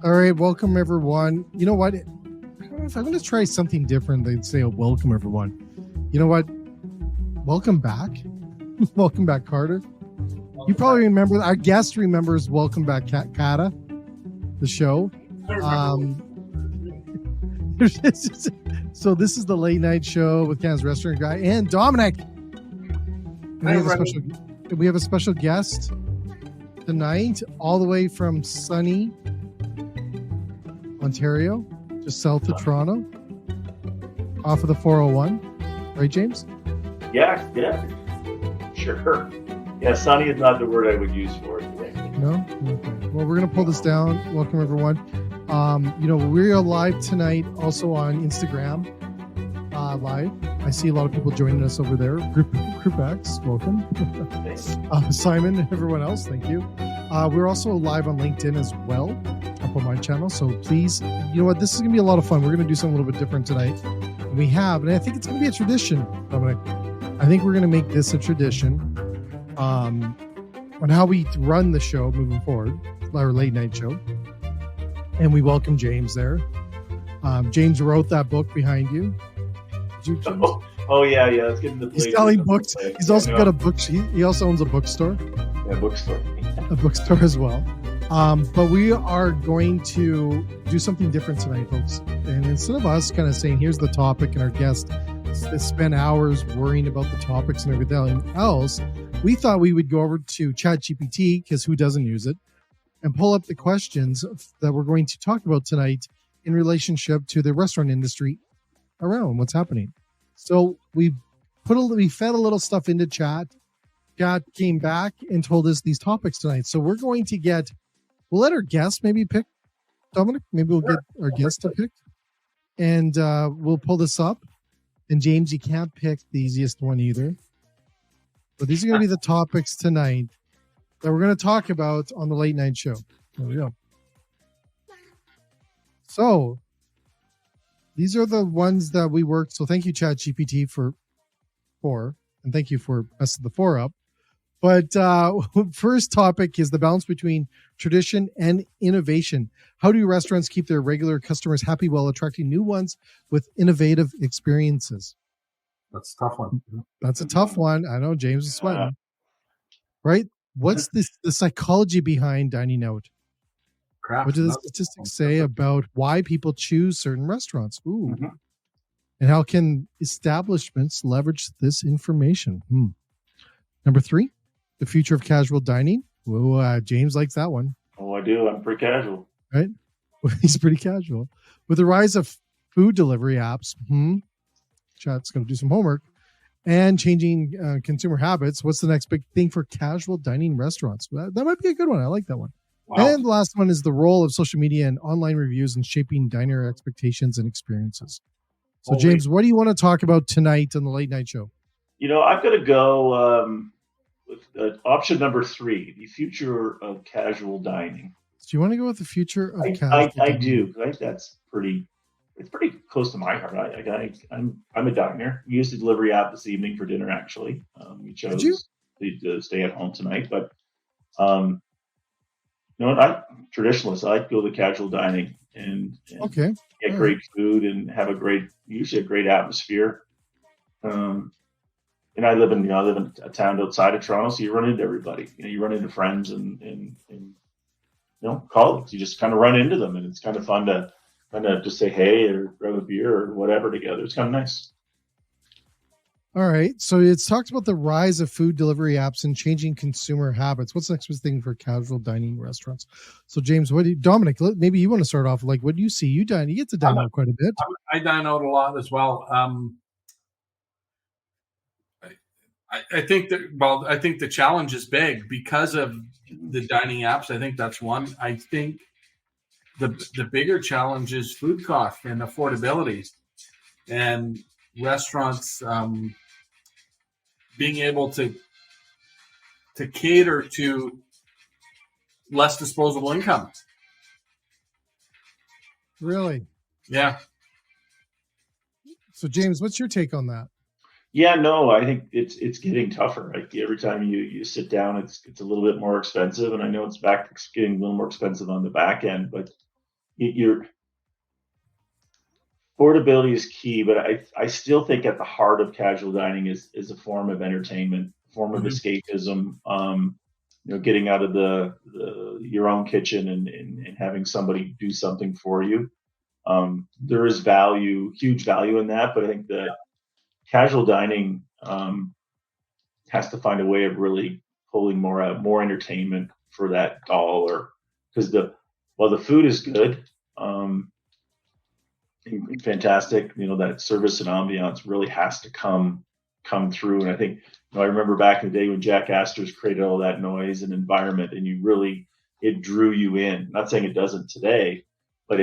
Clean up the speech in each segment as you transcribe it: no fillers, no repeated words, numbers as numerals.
All right, welcome everyone. You know what? I'm going to try something different than say a welcome everyone. You know what? Welcome back. Welcome back, Carter. You probably remember, our guest remembers Welcome Back, Kata, the show. So this is the late night show with Canada's Restaurant Guy and Domenic. And we have a special guest tonight, all the way from sunny Ontario, just south of Toronto, off of the 401. Right, James? Yeah, sure. Yeah, sunny is not the word I would use for it today. No? Okay. Well, we're going to pull this down. Welcome, everyone. We are live tonight also on Instagram live. I see a lot of people joining us over there. Group X, welcome. Simon and everyone else, thank you. We're also live on LinkedIn as well, up on my channel. So please, you know what? This is going to be a lot of fun. We're going to do something a little bit different tonight. And I think it's going to be a tradition, Domenic. I think we're going to make this a tradition on how we run the show moving forward, our late night show. And we welcome James there. James wrote that book behind you. Did you, James? Oh yeah. Let's get into the He's selling books. He's also got a book. He also owns a bookstore. Yeah, bookstore. A bookstore as well. But we are going to do something different tonight, folks. And instead of us kind of saying, here's the topic, and our guest spend hours worrying about the topics and everything else, we thought we would go over to ChatGPT, because who doesn't use it, and pull up the questions that we're going to talk about tonight in relationship to the restaurant industry around what's happening. So we fed a little stuff into chat. Chat came back and told us these topics tonight. So we're going to we'll let our guest maybe pick. Domenic, maybe we'll get our guest to pick. And we'll pull this up. And James, you can't pick the easiest one either. But these are going to be the topics tonight that we're going to talk about on the late night show. There we go. So these are the ones that we worked. So thank you, ChatGPT, and thank you for messing the 4 up. But first topic is the balance between tradition and innovation. How do restaurants keep their regular customers happy while attracting new ones with innovative experiences? That's a tough one. That's a tough one. I know James is sweating. Right? What's the psychology behind dining out? What do the statistics say about why people choose certain restaurants? Ooh. Mm-hmm. And how can establishments leverage this information? Number 3, the future of casual dining. Whoa, James likes that one. Oh, I do. I'm pretty casual. Right? He's pretty casual. With the rise of food delivery apps, chat's going to do some homework, and changing consumer habits, what's the next big thing for casual dining restaurants? That might be a good one. I like that one. Wow. And the last one is the role of social media and online reviews in shaping diner expectations and experiences. So, James, what do you want to talk about tonight on the late night show? You know, I've got to go with option number 3, the future of casual dining. Do you want to go with the future of casual dining? I dining? do. I think that's pretty close to my heart. I'm a diner. We used the delivery app this evening for dinner, actually. We chose to stay at home tonight. But, I'm traditionalist. I go to casual dining and get great food and have usually a great atmosphere. And I live in a town outside of Toronto, so you run into everybody. You run into friends and colleagues. You just kind of run into them, and it's kind of fun to kind of just say hey or grab a beer or whatever together. It's kind of nice. All right. So it's talked about the rise of food delivery apps and changing consumer habits. What's the next thing for casual dining restaurants? So, James, Domenic, maybe you want to start off. Like, what do you see? You get to dine out quite a bit. I dine out a lot as well. I think the challenge is big because of the dining apps. I think that's one. I think the bigger challenge is food cost and affordability, and restaurants being able to cater to less disposable income. Really? Yeah. So, James, what's your take on that? Yeah, no, I think it's getting tougher. Like every time you sit down, it's a little bit more expensive, and I know it's getting a little more expensive on the back end. But your affordability is key, but I still think at the heart of casual dining is a form of entertainment, form of escapism. Getting out of your own kitchen and having somebody do something for you. There is huge value in that, but I think that casual dining has to find a way of really pulling more entertainment for that dollar, because the food is good, fantastic, that service and ambiance really has to come through. And I think, I remember back in the day when Jack Astor's created all that noise and environment, and it drew you in. Not saying it doesn't today, but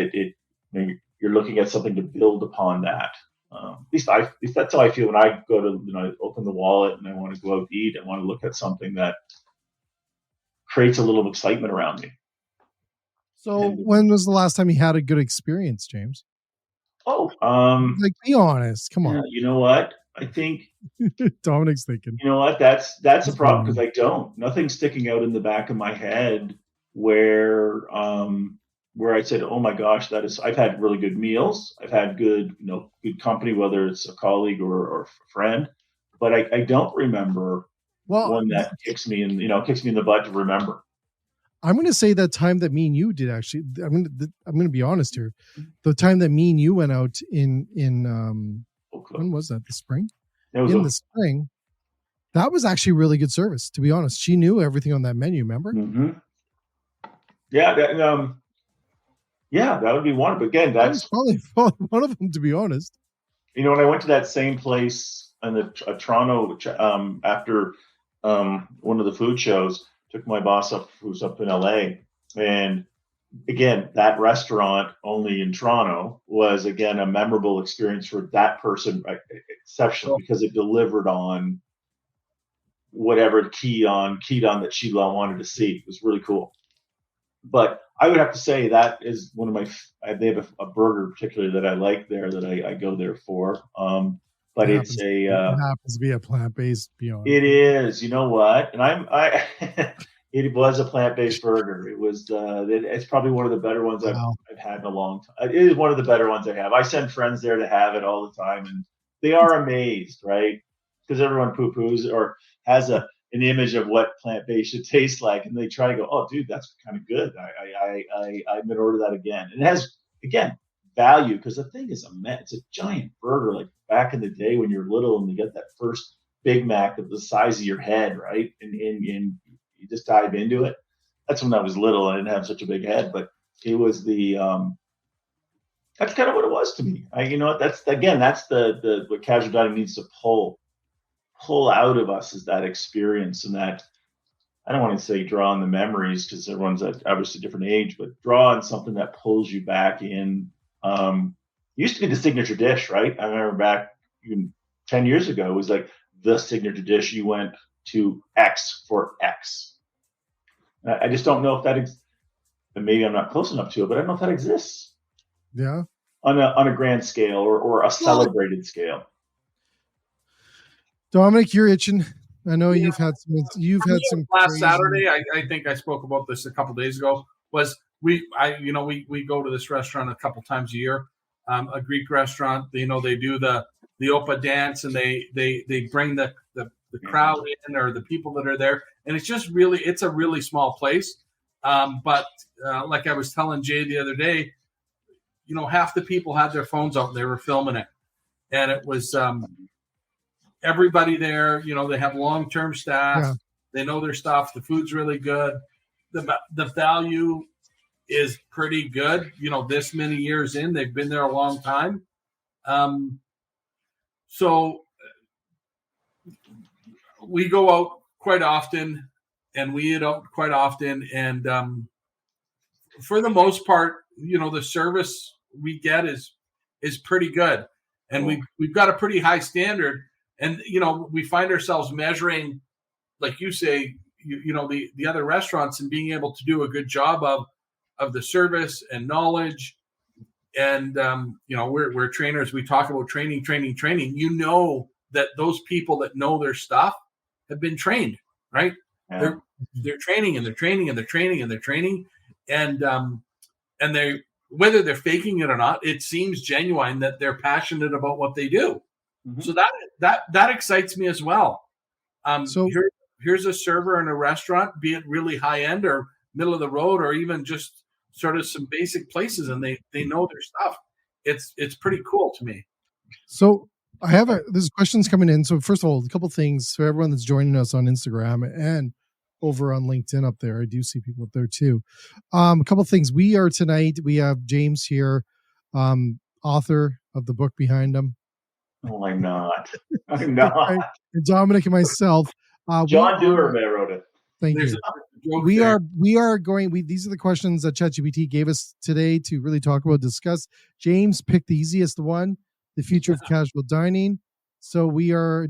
you're looking at something to build upon that. At least that's how I feel when I go to, I open the wallet and I want to go out to eat. I want to look at something that creates a little excitement around me. So when was the last time you had a good experience, James? Be honest. Come on. You know what? I think Dominic's thinking. You know what? That's a problem, because I don't. Nothing's sticking out in the back of my head where I said, "Oh my gosh, I've had really good meals. I've had good company, whether it's a colleague or a friend." But I don't remember one that kicks me in the butt to remember. I'm going to say that time that me and you did, actually. I'm going to be honest here. The time that me and you went out in when was that? The spring? The spring. That was actually really good service, to be honest. She knew everything on that menu, remember? Mm-hmm. Yeah, that would be one. But again, that's probably one of them, to be honest. When I went to that same place in Toronto after one of the food shows, took my boss up, who's up in LA, and again, that restaurant only in Toronto was again a memorable experience for that person, exceptional, because it delivered on whatever keyed on that she wanted to see. It was really cool. But I would have to say that is one of they have a burger particularly that I like there, that I go there for. But it happens to be a plant-based, beyond. It is. You know what? And it was a plant-based burger. It was. It's probably one of the better ones I've had in a long time. It is one of the better ones I have. I send friends there to have it all the time, and they are amazed, right? Because everyone poo-poos or has an image of what plant-based should taste like, and they try to go, "Oh, dude, that's kind of good. I'm gonna order that again." And it has, again, value, because the thing is it's a giant burger, like back in the day when you're little and you get that first Big Mac of the size of your head, right? And you just dive into it. That's when I was little. I didn't have such a big head, but it was that's kind of what it was to me. That's the what casual dining needs to pull out of us, is that experience, and that, I don't want to say draw on the memories, because everyone's at obviously a different age, but draw on something that pulls you back in. Used to be the signature dish, right? I remember back even 10 years ago, it was like the signature dish. You went to X for X. I just don't know if that and maybe I'm not close enough to it, but I don't know if that exists. Yeah. On a grand scale or a celebrated scale. Dominic, you're itching. I know you've had some last Saturday. I think I spoke about this a couple of days ago. Was we go to this restaurant a couple times a year, a Greek restaurant. They do the Opa dance, and they bring the crowd in, or the people that are there, and it's a really small place. But like I was telling Jay the other day, half the people had their phones out and they were filming it, and it was everybody there. They have long-term staff. Yeah. They know their stuff. The food's really good. The value is pretty good. This many years in, they've been there a long time. So we go out quite often, and we eat out quite often. And for the most part, the service we get is pretty good. And we've got a pretty high standard. And, we find ourselves measuring, like you say, the other restaurants, and being able to do a good job of the service and knowledge. And, we're trainers. We talk about training. That those people that know their stuff have been trained, right? Yeah. They're training, and they're training, and they're training, and they're training. And they whether they're faking it or not, it seems genuine that they're passionate about what they do. Mm-hmm. So that excites me as well. So here's a server in a restaurant, be it really high end or middle of the road, or even just sort of some basic places, and they know their stuff. It's pretty cool to me. So I have there's questions coming in. So first of all, a couple things. So everyone that's joining us on Instagram and over on LinkedIn up there, I do see people up there too. A couple things. We have James here, author of the book behind him. Oh, I'm not. I'm not. And Dominic and myself. John Duerman wrote it. Thank you. We are going. These are the questions that ChatGPT gave us today to really talk about, discuss. James picked the easiest one, the future of casual dining. So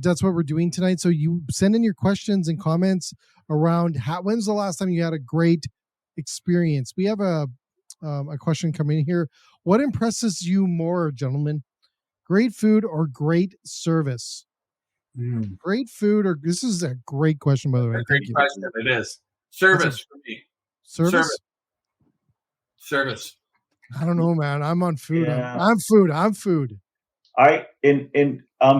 that's what we're doing tonight. So you send in your questions and comments around when's the last time you had a great experience. We have a question coming in here. What impresses you more, gentlemen? Great food or great service? Great food or this is a great question, by the way. Great question. It is. Service for me. Service. I don't know, man. I'm on food. Yeah. I'm food. I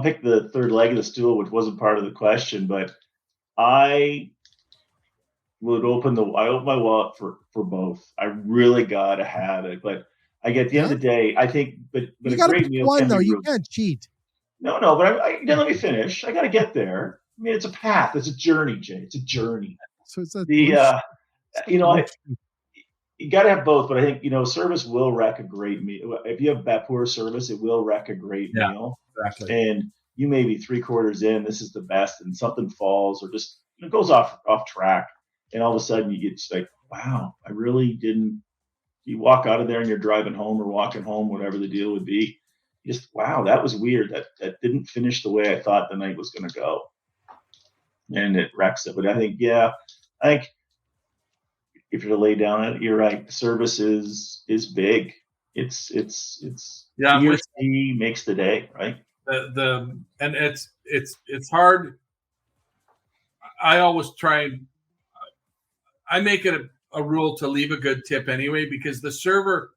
picked the third leg of the stool, which wasn't part of the question, but I would open my wallet for both. I really gotta have it, but at the end of the day, I think, but you a gotta great pick meal. One though, you can't cheat. No, but let me finish. I got to get there. I mean, it's a path. It's a journey, Jay. It's a journey. So it's you got to have both. But I think, service will wreck a great meal. If you have that poor service, it will wreck a great meal. Exactly. And you may be 3/4 in. This is the best, and something falls or just it goes off track, and all of a sudden you get like, wow, I really didn't. You walk out of there and you're driving home or walking home, whatever the deal would be. Just, wow, that was weird. That didn't finish the way I thought the night was going to go. And it wrecks it. But I think if you're to lay down it, you're right. Service is big. It's he makes the day, right? And it's hard. I always I make it a rule to leave a good tip anyway, because the server,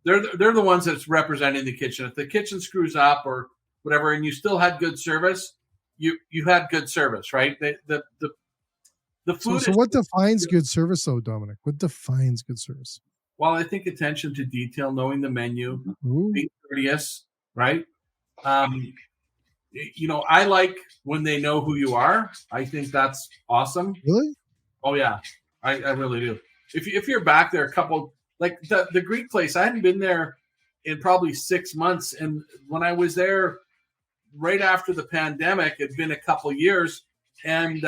they're the ones that's representing the kitchen. If the kitchen screws up or whatever, and you still had good service, you had good service, right? The food. So what defines good service, though, Dominic? What defines good service? Well, I think attention to detail, knowing the menu, being courteous, right? I like when they know who you are. I think that's awesome. Really? Oh yeah, I really do. If you're back there a couple. Like the Greek place, I hadn't been there in probably 6 months. And when I was there right after the pandemic, it'd been a couple of years. And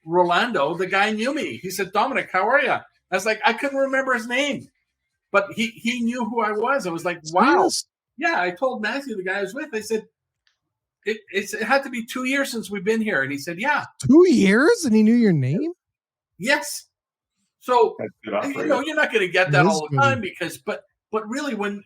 Rolando, the guy, knew me. He said, "Dominic, how are you?" I was like, I couldn't remember his name. But he knew who I was. I was like, wow. Yeah, I told Matthew, the guy I was with, I said, it had to be 2 years since we've been here. And he said, yeah. 2 years? And he knew your name? Yes. So you're not going to get that all the time but really when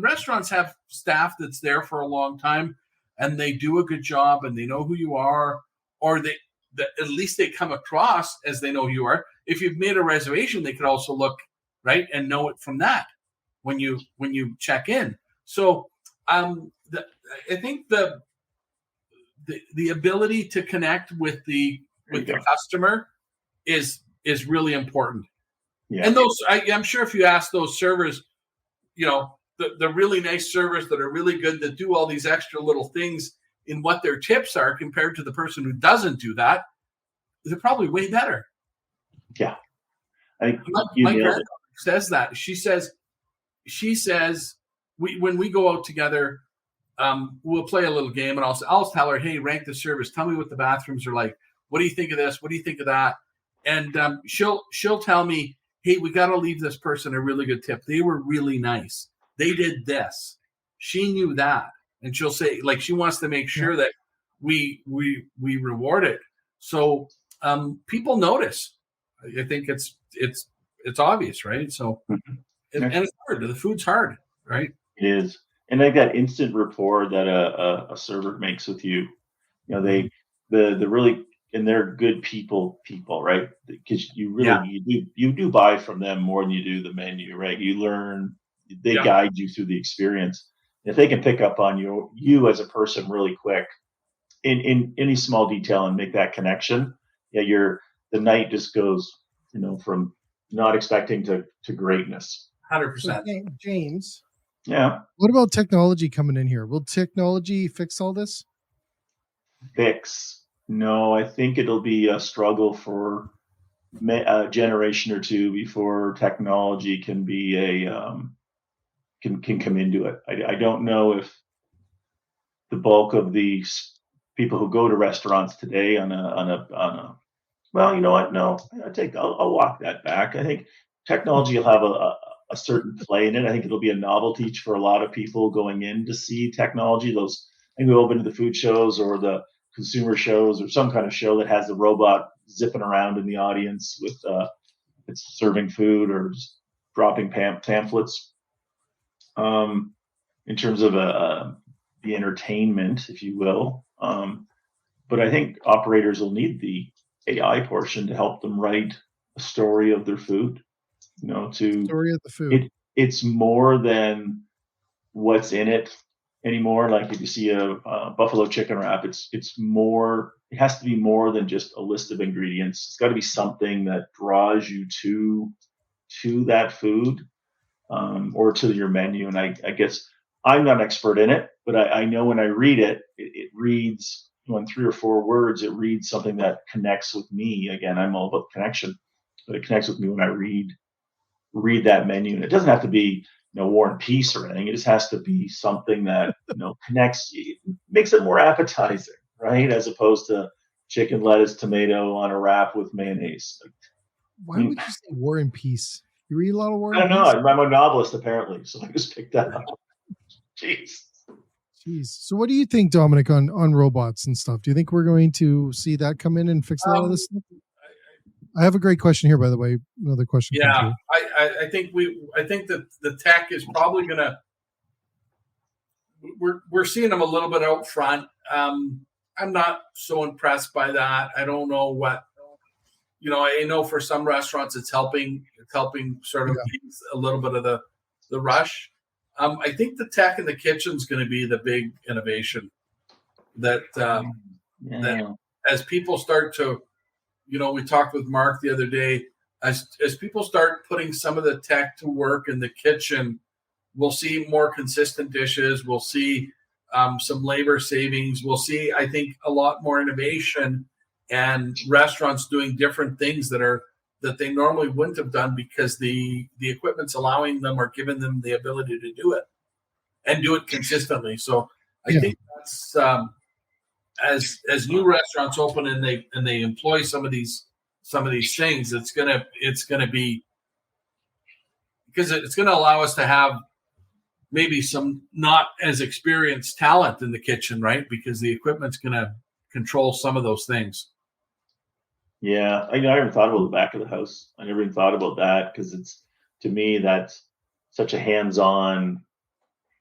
restaurants have staff that's there for a long time and they do a good job and they know who you are, or at least they come across as they know who you are. If you've made a reservation, they could also look right and know it from that when you check in. So I think the ability to connect with the customer is really important. Yeah. And those, I'm sure if you ask those servers, the really nice servers that are really good, that do all these extra little things in what their tips are compared to the person who doesn't do that, they're probably way better. Yeah. My grandmother says that. She says, when we go out together, we'll play a little game and I'll tell her, hey, rank the service. Tell me what the bathrooms are like. What do you think of this? What do you think of that? And she'll tell me, hey, we got to leave this person a really good tip. They were really nice. They did this. She knew that. And she'll say, like, she wants to make sure that we reward it. So people notice. I think it's obvious, right? So, and it's hard. The food's hard, right? It is. And like that instant rapport that a server makes with you. The really they're good people, right? Because you really you do buy from them more than you do the menu, right? You learn, they guide you through the experience. If they can pick up on you as a person really quick in any small detail and make that connection, the night just goes, from not expecting to greatness. 100%. So, James. Yeah. What about technology coming in here? Will technology fix all this? Fix? No, I think it'll be a struggle for a generation or two before technology can be can come into it. I don't know if the bulk of the people who go to restaurants today on a well, you know what? No, I'll walk that back. I think technology will have a certain play in it. I think it'll be a novelty for a lot of people going in to see technology. I think we open to the food shows or the consumer shows or some kind of show that has a robot zipping around in the audience with it's serving food or just dropping pamphlets. In terms of the entertainment, if you will. But I think operators will need the AI portion to help them write a story of their food. Story of the food. It's more than what's in it anymore. Like if you see a buffalo chicken wrap, it's more. It has to be more than just a list of ingredients. It's got to be something that draws you to that food or to your menu. And I guess I'm not an expert in it, but I know when I read it, it reads. In 3 or 4 words, it reads something that connects with me. Again, I'm all about connection, but it connects with me when I read that menu. And it doesn't have to be, War and Peace or anything. It just has to be something that, connects, makes it more appetizing, right? As opposed to chicken, lettuce, tomato on a wrap with mayonnaise. Why would you say War and Peace? You read a lot of War and Peace? I don't know. I'm a novelist, apparently, so I just picked that up. Jeez. So what do you think, Domenic, on robots and stuff? Do you think we're going to see that come in and fix a lot of this stuff? I have a great question here, by the way. Another question. Yeah, I think that the tech is probably going to. We're seeing them a little bit out front. I'm not so impressed by that. I don't know what. I know for some restaurants it's helping sort of ease a little bit of the rush. I think the tech in the kitchen is going to be the big innovation that as people start to, we talked with Mark the other day, as people start putting some of the tech to work in the kitchen, we'll see more consistent dishes. We'll see some labor savings. We'll see, I think, a lot more innovation and restaurants doing different things that they normally wouldn't have done because the equipment's allowing them or giving them the ability to do it and do it consistently. So I think that's as new restaurants open and they employ some of these things, it's gonna be because it's gonna allow us to have maybe some not as experienced talent in the kitchen, right? Because the equipment's gonna control some of those things. Yeah, I never thought about the back of the house. I never even thought about that because to me that's such a hands-on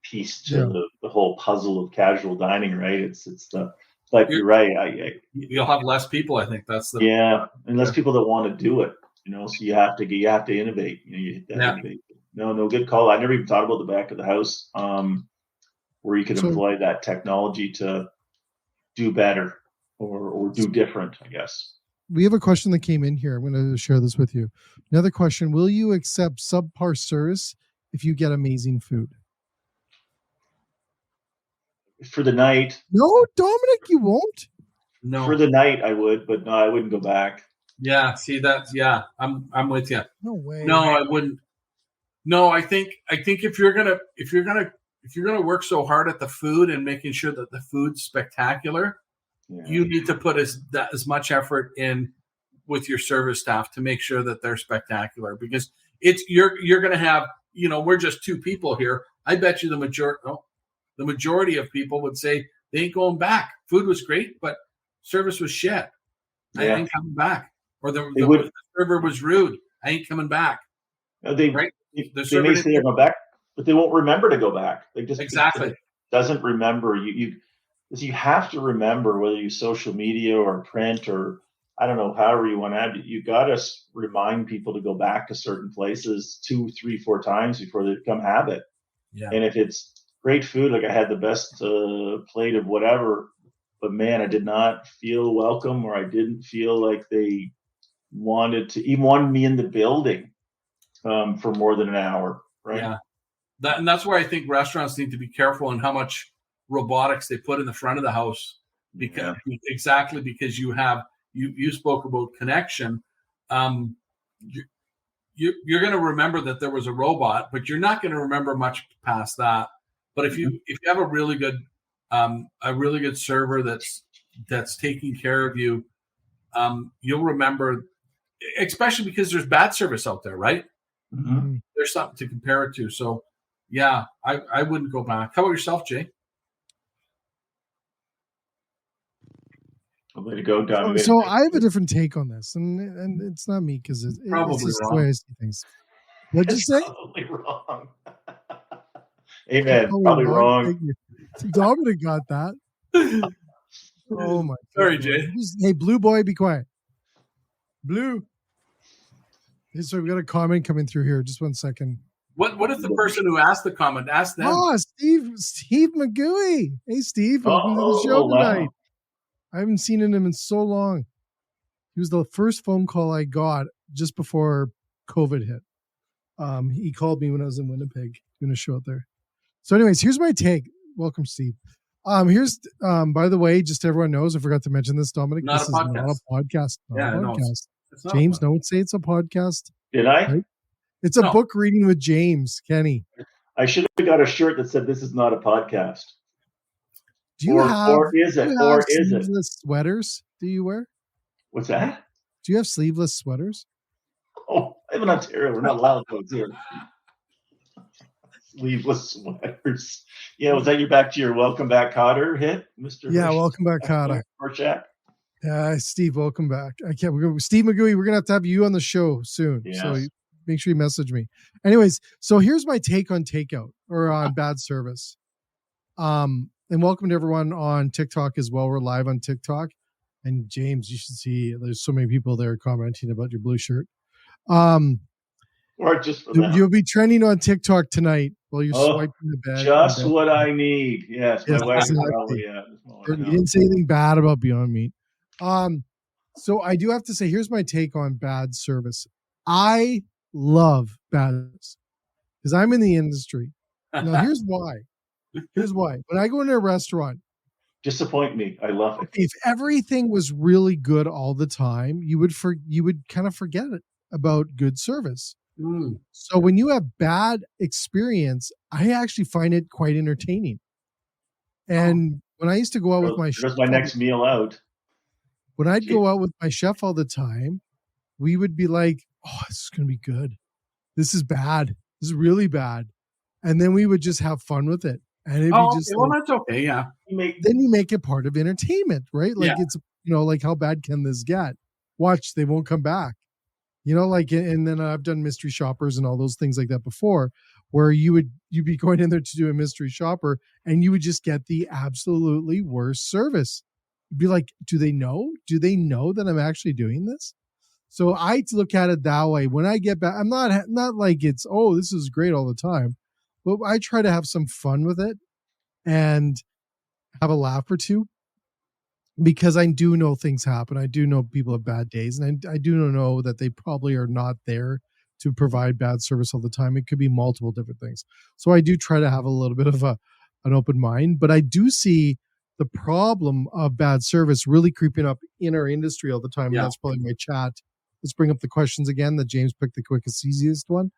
piece to the whole puzzle of casual dining, right? It's you're right. You'll have less people. I think that's the and less people that want to do it. So you have to innovate. You innovate. No, good call. I never even thought about the back of the house, where you could employ that technology to do better or do different, I guess. We have a question that came in here. I'm going to share this with you. Another question. Will you accept subpar service if you get amazing food? For the night. No, Domenic, you won't? No. For the night, I would, but no, I wouldn't go back. Yeah, see that's I'm with you. No way. No, I wouldn't. No, I think if you're gonna work so hard at the food and making sure that the food's spectacular, you need to put as much effort in with your service staff to make sure that they're spectacular because you're going to have, we're just 2 people here. I bet you the majority of people would say they ain't going back. Food was great, but service was shit. I ain't coming back. Or the server was rude. I ain't coming back. They may say they're going back, but they won't remember to go back. They just doesn't remember you. is you have to remember, whether you social media or print or I don't know, however you want to add, you got to remind people to go back to certain places 2, 3, 4 times before they become habit. Yeah. And if it's great food, like I had the best plate of whatever, but man, I did not feel welcome, or I didn't feel like they wanted me in the building for more than an hour. Right. Yeah. And that's where I think restaurants need to be careful in how much robotics they put in the front of the house, because you spoke about connection. You're going to remember that there was a robot, but you're not going to remember much past that. But if you have a really good server that's taking care of you, you'll remember, especially because there's bad service out there, right? Mm-hmm. There's something to compare it to. So yeah, I wouldn't go back. How about yourself, Jay? Way to go, Don. So I have a different take on this, and it's not me because it's just the way I see things. What'd you say? Probably wrong. Amen. Probably wrong. Dominic got that. Oh my! Sorry, Jay. Hey, Blue Boy, be quiet. Blue. Hey, so we've got a comment coming through here. Just 1 second. What if the person who asked the comment asked them? Oh, Steve McGooey. Hey, Steve, welcome to the show tonight. Wow. I haven't seen him in so long. He was the first phone call I got just before COVID hit. He called me when I was in Winnipeg doing a show out there. So anyways, here's my take. Welcome, Steve. Here's by the way, just so everyone knows, I forgot to mention this, Dominic. This is not a podcast. Not a podcast. No, James, don't say it's a podcast. Did I? Right? It's a book reading with James, Kenny. I should have got a shirt that said "This is not a podcast." Do you or is it sleeveless sweaters? Do you wear? What's that? Do you have sleeveless sweaters? Oh, I live in Ontario. We're not allowed those here. Sleeveless sweaters. Yeah, was that back to your welcome back, Cotter hit, Mr. Yeah, welcome back, Cotter. Steve, welcome back. Steve McGooey, we're gonna have you on the show soon. Yes. So make sure you message me. Anyways, so here's my take on takeout or on bad service. And welcome to everyone on TikTok as well. We're live on TikTok. And James, you should see there's so many people there commenting about your blue shirt. Or just for them. You'll be trending on TikTok tonight while you're swiping the bed. Just what I need. Yes, my wife exactly. You didn't say anything bad about Beyond Meat. So I do have to say, here's my take on bad service. I love bad service because I'm in the industry. Now, here's why. When I go into a restaurant, disappoint me. I love it. If everything was really good all the time, you would kind of forget it about good service. So when you have bad experience, I actually find it quite entertaining. And when I used to go out with my chef, my next meal out. When I'd go out with my chef all the time, we would be like, "Oh, this is going to be good. This is bad. This is really bad," and then we would just have fun with it. And it'd be just that's okay. Yeah. Then you make it part of entertainment, right? Like it's like how bad can this get? Watch, they won't come back. And then I've done mystery shoppers and all those things like that before, where you'd be going in there to do a mystery shopper and you would just get the absolutely worst service. You'd be like, do they know? Do they know that I'm actually doing this? So I look at it that way. When I get back, I'm not like it's, this is great all the time. But I try to have some fun with it and have a laugh or two because I do know things happen. I do know people have bad days, and I do know that they probably are not there to provide bad service all the time. It could be multiple different things. So I do try to have a little bit of an open mind, but I do see the problem of bad service really creeping up in our industry all the time. And that's probably my chat. Let's bring up the questions again that James picked the quickest, easiest one.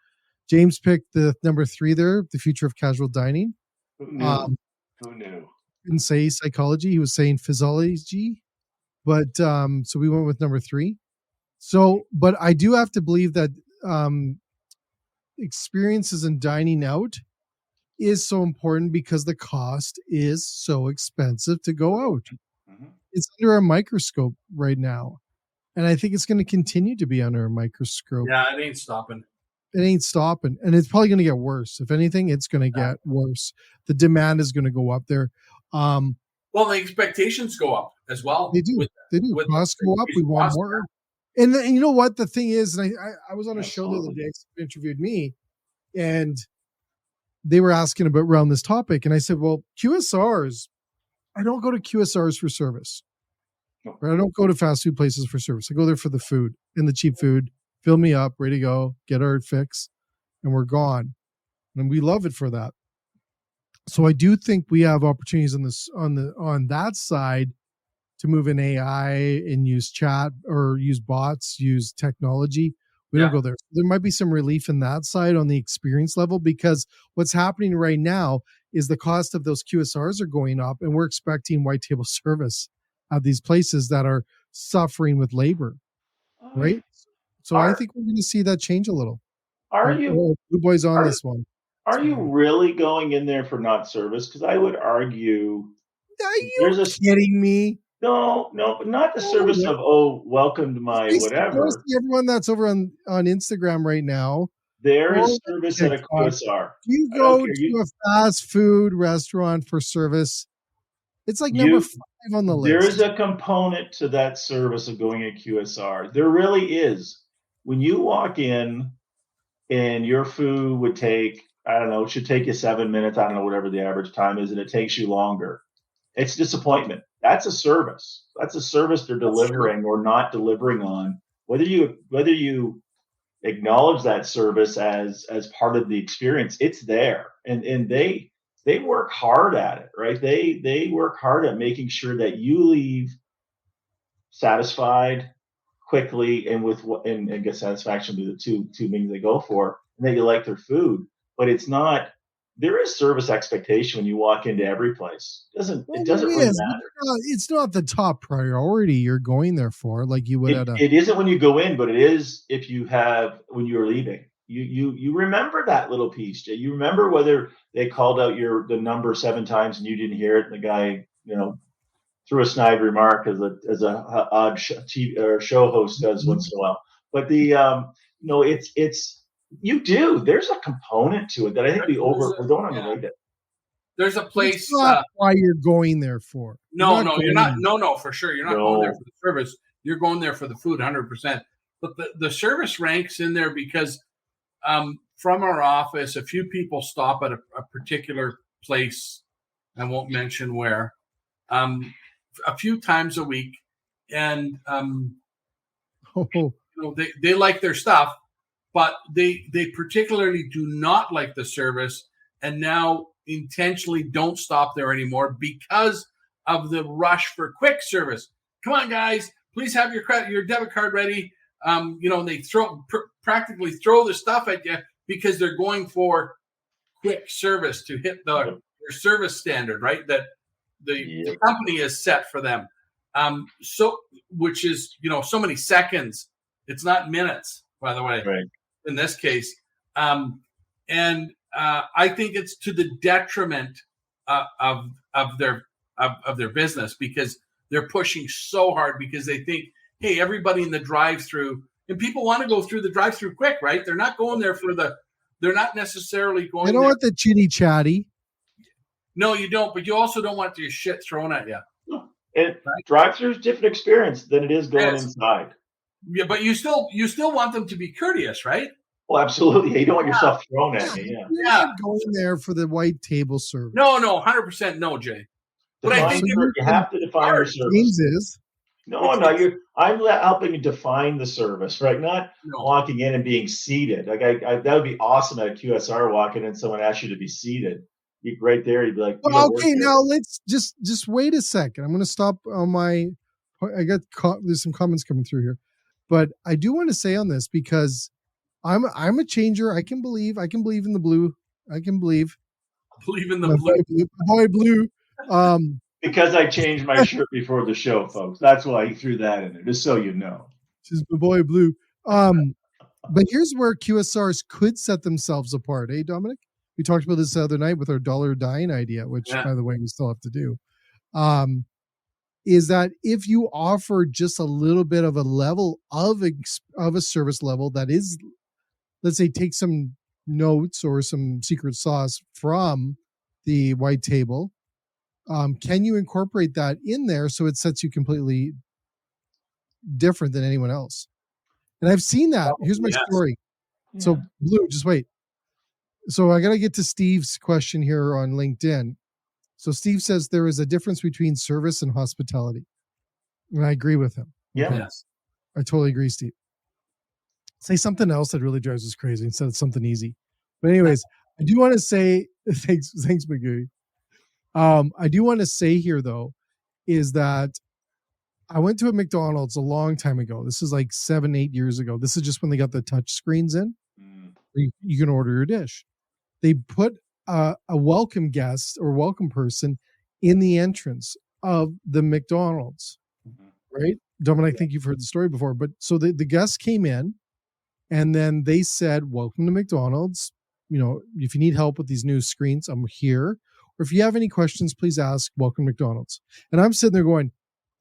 James picked the number 3 there, the future of casual dining. Who knew? Who knew? Didn't say psychology. He was saying physiology. But so we went with number 3. So, but I do have to believe that experiences in dining out is so important because the cost is so expensive to go out. Mm-hmm. It's under a microscope right now. And I think it's going to continue to be under a microscope. Yeah, it ain't stopping. It ain't stopping. And it's probably going to get worse. If anything, it's going to get worse. The demand is going to go up there. Well, the expectations go up as well. They do. Costs go up. We want more. And you know what the thing is? And I was on a show the other day. Someone interviewed me, and they were asking about around this topic, and I said, "Well, QSRs. I don't go to QSRs for service. Right? I don't go to fast food places for service. I go there for the food and the cheap food. Fill me up, ready to go, get our fix, and we're gone. And we love it for that. So I do think we have opportunities on that side to move in AI and use chat or use bots, use technology. We don't go there. There might be some relief in that side on the experience level, because what's happening right now is the cost of those QSRs are going up, and we're expecting white table service at these places that are suffering with labor, right? So I think we're going to see that change a little. Blue Boy's on this one. Are you really going in there for not service? Because I would argue. Are you kidding me? No, but not the service of, welcome to my whatever. Everyone that's over on Instagram right now. There is service at a QSR. You go to a fast food restaurant for service. It's like number 5 on the list. There is a component to that service of going at QSR. There really is. When you walk in and your food would take, I don't know, it should take you 7 minutes. I don't know, whatever the average time is, and it takes you longer. It's disappointment. That's a service. That's a service they're delivering or not delivering on. Whether you acknowledge that service as part of the experience, it's there, and they work hard at it, right? They work hard at making sure that you leave satisfied quickly and get satisfaction be the two things they go for, and that you like their food. But it's not. There is service expectation when you walk into every place. It doesn't really matter. It's not the top priority you're going there for, like you would It isn't when you go in, but it is if you have when you're leaving. You remember that little piece, Jay. You remember whether they called out the number 7 times and you didn't hear it, and the guy, threw a snide remark as a odd show host does once in a while. But it's. You do. There's a component to it that I think we don't underrate it. There's a place. It's not why you're going there for. No, you're not. No, for sure. You're not going there for the service. You're going there for the food, 100%. But the service ranks in there because from our office, a few people stop at a particular place. I won't mention where. A few times a week, and they like their stuff. But they particularly do not like the service, and now intentionally don't stop there anymore because of the rush for quick service. Come on, guys, please have your debit card ready. They practically throw the stuff at you because they're going for quick service to hit their service standard, right? That the company has set for them. Which is so many seconds. It's not minutes, by the way. Right. In this case, I think it's to the detriment of their business, because they're pushing so hard because they think, hey, everybody in the drive-through, and people want to go through the drive-through quick, right? They're not going there they're not necessarily going. They don't want the chitty chatty. No, you don't. But you also don't want your shit thrown at you. And drive-through is a different experience than it is going inside. Yeah, but you still want them to be courteous, right? Well, absolutely. You don't want yourself thrown at me. Yeah. You're not going there for the white table service. No, 100% no, Jay. But I think you have to define your service. I'm helping you define the service, right? Not walking in and being seated. Like that would be awesome at a QSR, walking in, someone asks you to be seated. Right there, you'd be like, okay, now let's just wait a second. I'm going to stop on my. There's some comments coming through here. But I do want to say on this, because I'm a changer. I can believe in the blue. I can believe in the blue. Boy blue. Because I changed my shirt before the show, folks. That's why he threw that in there, just so you know. This is my boy blue. But here's where QSRs could set themselves apart, Dominic? We talked about this the other night with our dollar dine idea, which, by the way, we still have to do. Is that if you offer just a little bit of a level of a service level that is, let's say, take some notes or some secret sauce from the white table, Can you incorporate that in there so it sets you completely different than anyone else? And I've seen that. Here's my story. Yeah. So, Blue, just wait. So I got to get to Steve's question here on LinkedIn. So Steve says there is a difference between service and hospitality. And I agree with him. Yeah. Okay. Yes. I totally agree, Steve. Say something else that really drives us crazy instead of something easy. But anyways, I do want to say, thanks, McGee. I do want to say here, though, is that I went to a McDonald's a long time ago. This is like 7-8 years ago. This is just when they got the touch screens in. You can order your dish. They put a welcome guest or welcome person in the entrance of the McDonald's, right? Dominic, I think you've heard the story before. But so the guests came in and then they said, welcome to McDonald's. You know, if you need help with these new screens, I'm here. Or if you have any questions, please ask, welcome to McDonald's. And I'm sitting there going,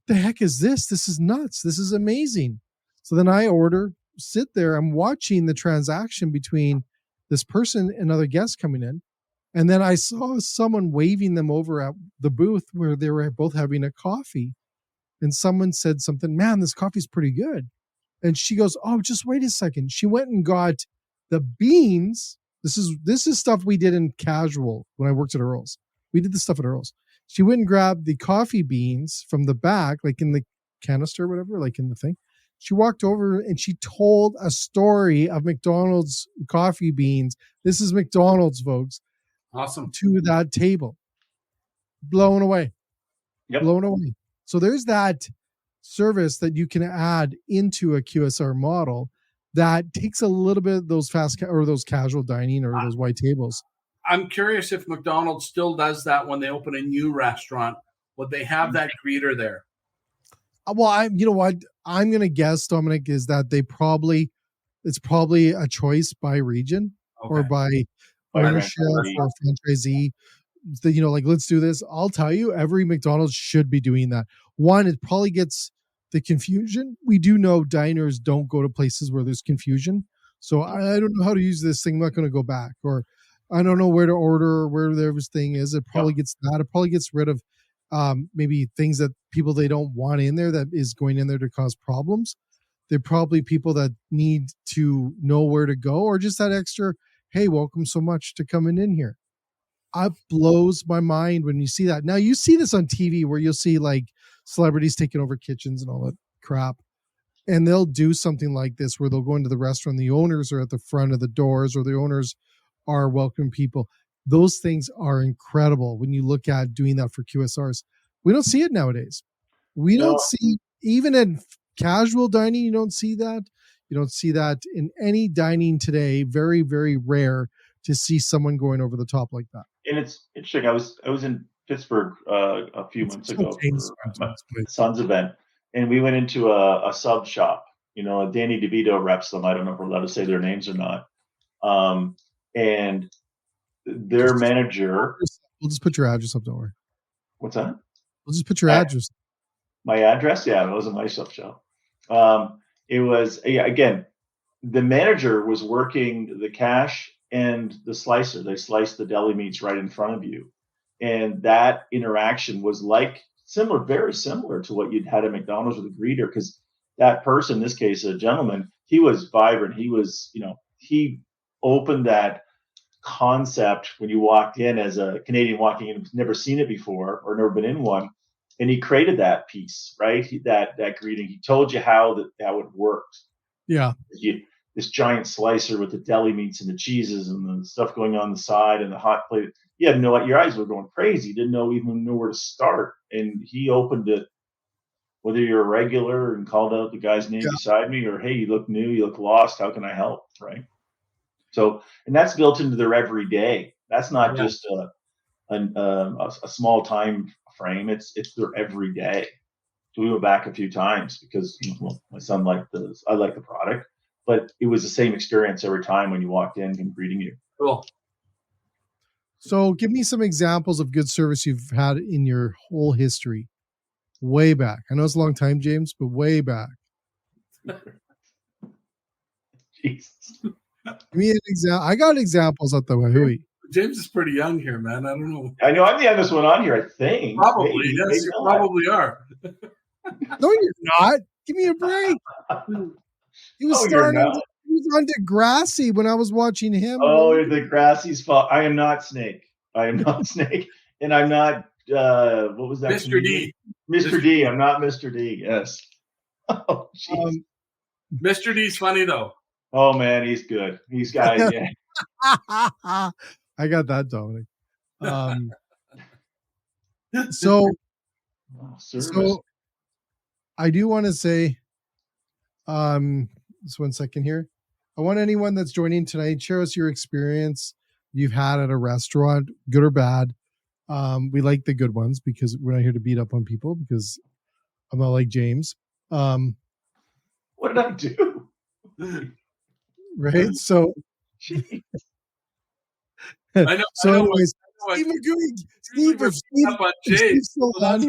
the heck is this? This is nuts. This is amazing. So then I order, sit there. I'm watching the transaction between this person and another guest coming in. And then I saw someone waving them over at the booth where they were both having a coffee. And someone said something, man, this coffee's pretty good. And she goes, oh, just wait a second. She went and got the beans. This is stuff we did in casual when I worked at Earl's. We did this stuff at Earl's. She went and grabbed the coffee beans from the back, like in the canister or whatever, like in the thing. She walked over and she told a story of McDonald's coffee beans. This is McDonald's, folks. Awesome. To that table. Blown away. Yep. Blown away. So there's that service that you can add into a QSR model that takes a little bit of those those casual dining or those white tables. I'm curious if McDonald's still does that when they open a new restaurant. Would they have that greeter there? Well, you know what? I'm going to guess, Dominic, is that it's probably a choice by region or by ownership or franchisee. You know, like, let's do this. I'll tell you, every McDonald's should be doing that. One, it probably gets the confusion. We do know diners don't go to places where there's confusion. So I don't know how to use this thing. I'm not going to go back, or I don't know where to order, where everything is. It probably gets that. It probably gets rid of maybe things that people they don't want in there that is going in there to cause problems. They're probably people that need to know where to go, or just that extra, hey, welcome so much to coming in here. It blows my mind when you see that. Now you see this on TV where you'll see like celebrities taking over kitchens and all that crap. And they'll do something like this where they'll go into the restaurant. The owners are at the front of the doors, or the owners are welcome people. Those things are incredible when you look at doing that for QSRs. We don't see it nowadays. We don't see, even in casual dining, you don't see that. You don't see that in any dining today. Very, very rare to see someone going over the top like that. And it's interesting. I was in Pittsburgh a few months ago for my son's event, and we went into a sub shop. You know, Danny DeVito reps them. I don't know if we're allowed to say their names or not. And their manager. We'll just put your address up. Don't worry. What's that? We'll just put your address. My address? Yeah, it wasn't my sub shop. It was, again, the manager was working the cash and the slicer. They sliced the deli meats right in front of you. And that interaction was very similar to what you'd had at McDonald's with a greeter, because that person, in this case, a gentleman, he was vibrant. He was, he opened that concept when you walked in as a Canadian walking in, never seen it before or never been in one. And he created that piece, right? That greeting. He told you how that would work. Yeah. This giant slicer with the deli meats and the cheeses and the stuff going on the side and the hot plate. You had your eyes were going crazy. You didn't even know where to start. And he opened it, whether you're a regular and called out the guy's name beside me, or, hey, you look new, you look lost. How can I help? Right. So, and that's built into their everyday. That's not just a small time frame. It's their everyday. So we went back a few times because my son I liked the product, but it was the same experience every time when you walked in and greeting you. Cool. So give me some examples of good service you've had in your whole history. Way back. I know it's a long time, James, but way back. Jesus. Give me an example. I got examples at the Wahui. James is pretty young here, man. I don't know. I know I'm the youngest one on here, I think. Probably, maybe, yes, maybe you not. probably are. No, you're not. Give me a break. He was starting. He was on Degrassi when I was watching him. Oh, Degrassi's fault. I am not Snake. I am not Snake, and I'm not. What was that? Mr. D. Mr. D. I'm not Mr. D. Yes. Oh, Mr. D's funny though. Oh man, he's good. He's got yeah. I got that, Dominic. So I do want to say, just 1 second here. I want anyone that's joining tonight, share us your experience you've had at a restaurant, good or bad. We like the good ones because we're not here to beat up on people, because I'm not like James. What did I do? Right? So I know. So, anyways, Steve, if Steve's still on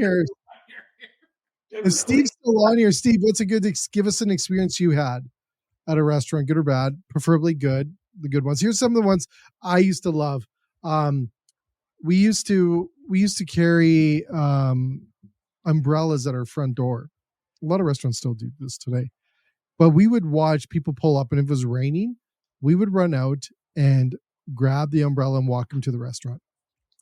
here, Steve, what's a good? Give us an experience you had at a restaurant, good or bad, preferably good. The good ones. Here's some of the ones I used to love. We used to carry umbrellas at our front door. A lot of restaurants still do this today, but we would watch people pull up, and if it was raining, we would run out and grab the umbrella and walk them to the restaurant.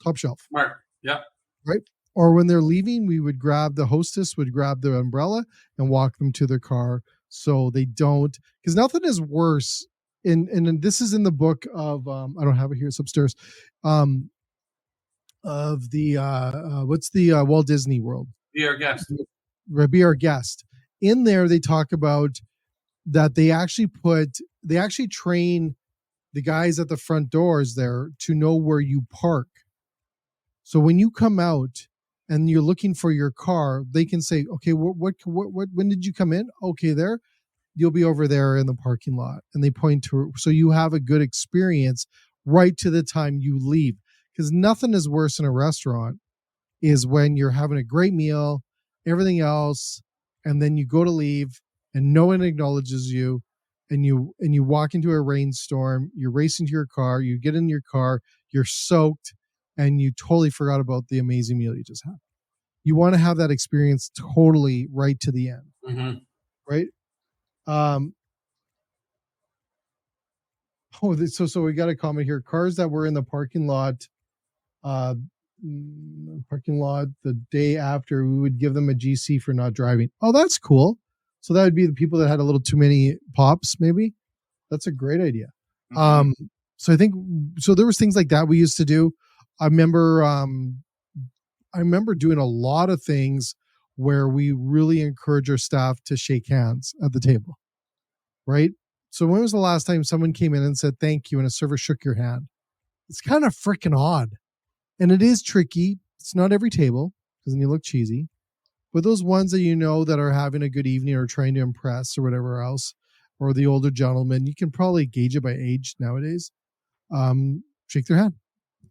Top shelf. Smart. Yeah. Right. Or when they're leaving, the hostess would grab the umbrella and walk them to their car, so they don't, because nothing is worse. And this is in the book of, I don't have it here, it's upstairs. Of the, what's the Walt Disney World? Be Our Guest. Be Our Guest. In there, they talk about that they actually train the guys at the front doors there to know where you park. So when you come out and you're looking for your car, they can say, okay, what when did you come in? Okay, there. You'll be over there in the parking lot. And they point to, so you have a good experience right to the time you leave. Because nothing is worse in a restaurant is when you're having a great meal, everything else, and then you go to leave and no one acknowledges you, and you walk into a rainstorm, you're racing to your car, you get in your car, you're soaked, and you totally forgot about the amazing meal you just had. You want to have that experience totally right to the end. Mm-hmm. Right? So we got a comment here. Cars that were in the parking lot the day after, we would give them a GC for not driving. Oh, that's cool. So that would be the people that had a little too many pops, maybe. That's a great idea. Mm-hmm. So I think, so there was things like that we used to do. I remember doing a lot of things where we really encourage our staff to shake hands at the table. Right? So when was the last time someone came in and said thank you and a server shook your hand? It's kind of freaking odd. And it is tricky. It's not every table, because then you look cheesy. But those ones that you know that are having a good evening or trying to impress or whatever else, or the older gentleman, you can probably gauge it by age nowadays. Shake their hand.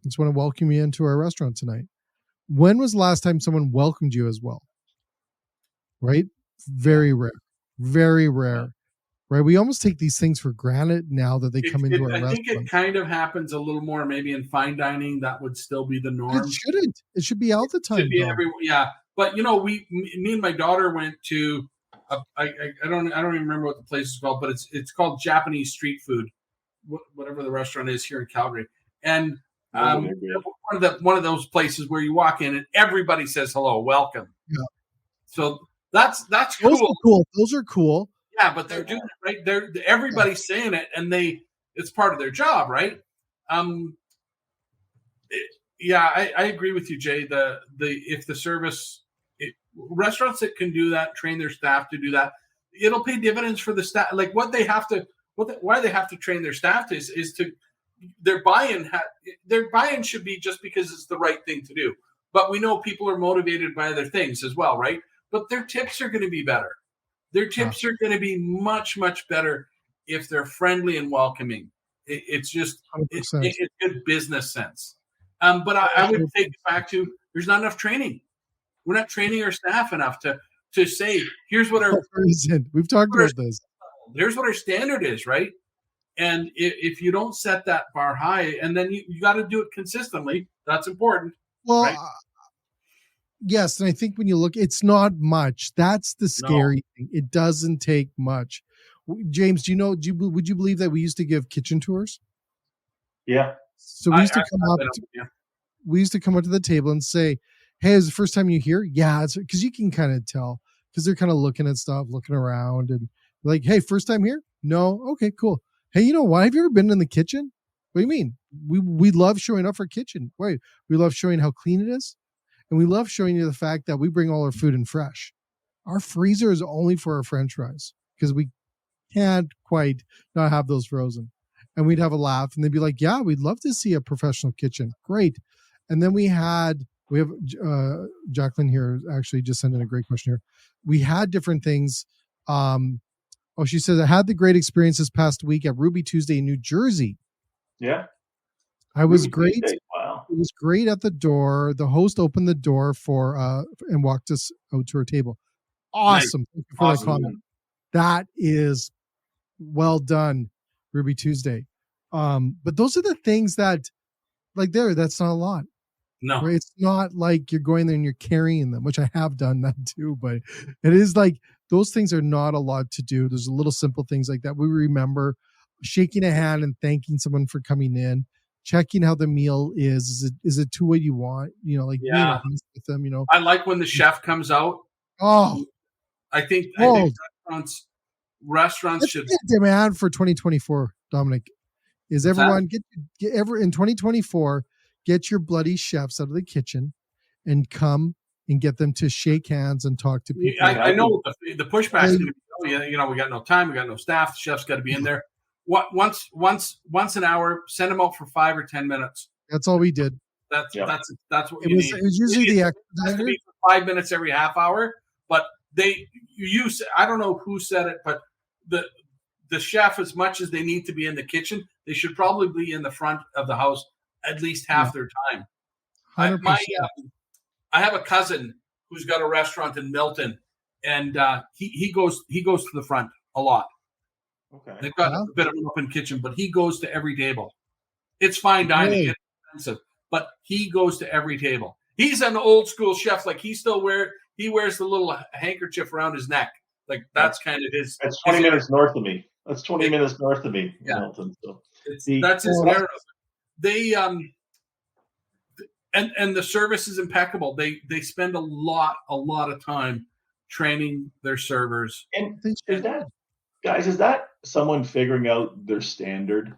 Just want to welcome you into our restaurant tonight. When was the last time someone welcomed you as well? Right? Very rare. Very rare. Right? We almost take these things for granted now that they come into our restaurant. I think it kind of happens a little more maybe in fine dining. That would still be the norm. It shouldn't. It should be all the time. Yeah. But me and my daughter went to I don't even remember what the place is called, but it's called Japanese street food, whatever the restaurant is here in Calgary. And one of those places where you walk in and everybody says hello, welcome. Yeah. So that's cool. Those are cool. Those are cool. Yeah, but they're doing it right. Everybody's saying it, and it's part of their job, right? I agree with you, Jay. If the service restaurants that can do that, train their staff to do that, it'll pay dividends for the staff. Like why they have to train their staff is to their buy-in. Their buy-in should be just because it's the right thing to do. But we know people are motivated by other things as well, right? But their tips are going to be better. Their tips are going to be much, much better if they're friendly and welcoming. It's just it's good business sense. But I would take it back to there's not enough training. We're not training our staff enough to say, here's what our we've talked about this. Here's what our standard is, right? And if you don't set that bar high, and then you got to do it consistently, that's important. Well, right? Yes, and I think when you look, it's not much. That's the scary thing. It doesn't take much. James, would you believe that we used to give kitchen tours? Yeah. So we used to come up. We used to come up to the table and say, "Hey, is it the first time you're here?" Yeah, it's because you can kind of tell because they're kind of looking at stuff, looking around, and like, "Hey, first time here? No, okay, cool. Hey, you know what? Have you ever been in the kitchen? What do you mean? We love showing up our kitchen. Wait, we love showing how clean it is, and we love showing you the fact that we bring all our food in fresh. Our freezer is only for our French fries because we can't quite not have those frozen." And we'd have a laugh, and they'd be like, "Yeah, we'd love to see a professional kitchen. Great." And then we have Jacqueline here actually just sent in a great question here. We had different things. She says, "I had the great experience this past week at Ruby Tuesday in New Jersey." Yeah. I was great. Tuesday. Wow. It was great at the door. The host opened the door and walked us out to our table. Awesome. Nice. Thank you for that comment. That is well done, Ruby Tuesday. But those are the things that, like, that's not a lot. No, right? It's not like you're going there and you're carrying them, which I have done that too. But it is like those things are not a lot to do. There's little simple things like that. We remember shaking a hand and thanking someone for coming in, checking how the meal is. Is it to what you want? Being honest with them. I like when the chef comes out. Oh, I think restaurants should demand for 2024. Dominic, is everyone get in 2024? Get your bloody chefs out of the kitchen and come and get them to shake hands and talk to people. I know the pushback is going to be, we got no time, we got no staff. The chef's got to be in there. Once an hour, send them out for 5 or 10 minutes. That's all we did. That's what you need. It was usually the has to be for 5 minutes every half hour. But I don't know who said it, but the chef, as much as they need to be in the kitchen, they should probably be in the front of the house at least half their time. I have a cousin who's got a restaurant in Milton, and he goes to the front a lot. Okay, they've got a bit of an open kitchen, but he goes to every table. It's fine dining, it's expensive, but he goes to every table. He's an old school chef. Like he wears the little handkerchief around his neck. Like that's kind of his. That's 20 minutes north of me. That's 20 minutes north of me. Yeah, Milton, so. That's his narrative. They and the service is impeccable. They spend a lot of time training their servers. And is that someone figuring out their standard?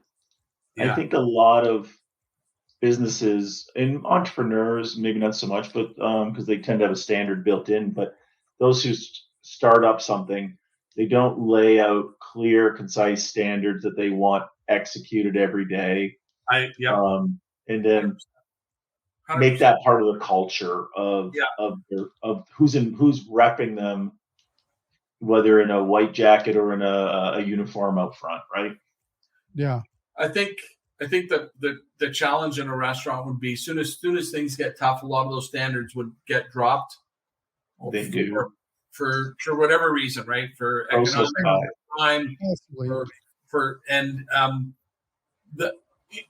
Yeah. I think a lot of businesses and entrepreneurs, maybe not so much, but because they tend to have a standard built in, but those who start up something, they don't lay out clear, concise standards that they want executed every day. And then 100%. Make that part of the culture of who's repping them, whether in a white jacket or in a uniform out front, right? Yeah, I think that the challenge in a restaurant would be soon as things get tough, a lot of those standards would get dropped. They do for whatever reason, right? For economic time,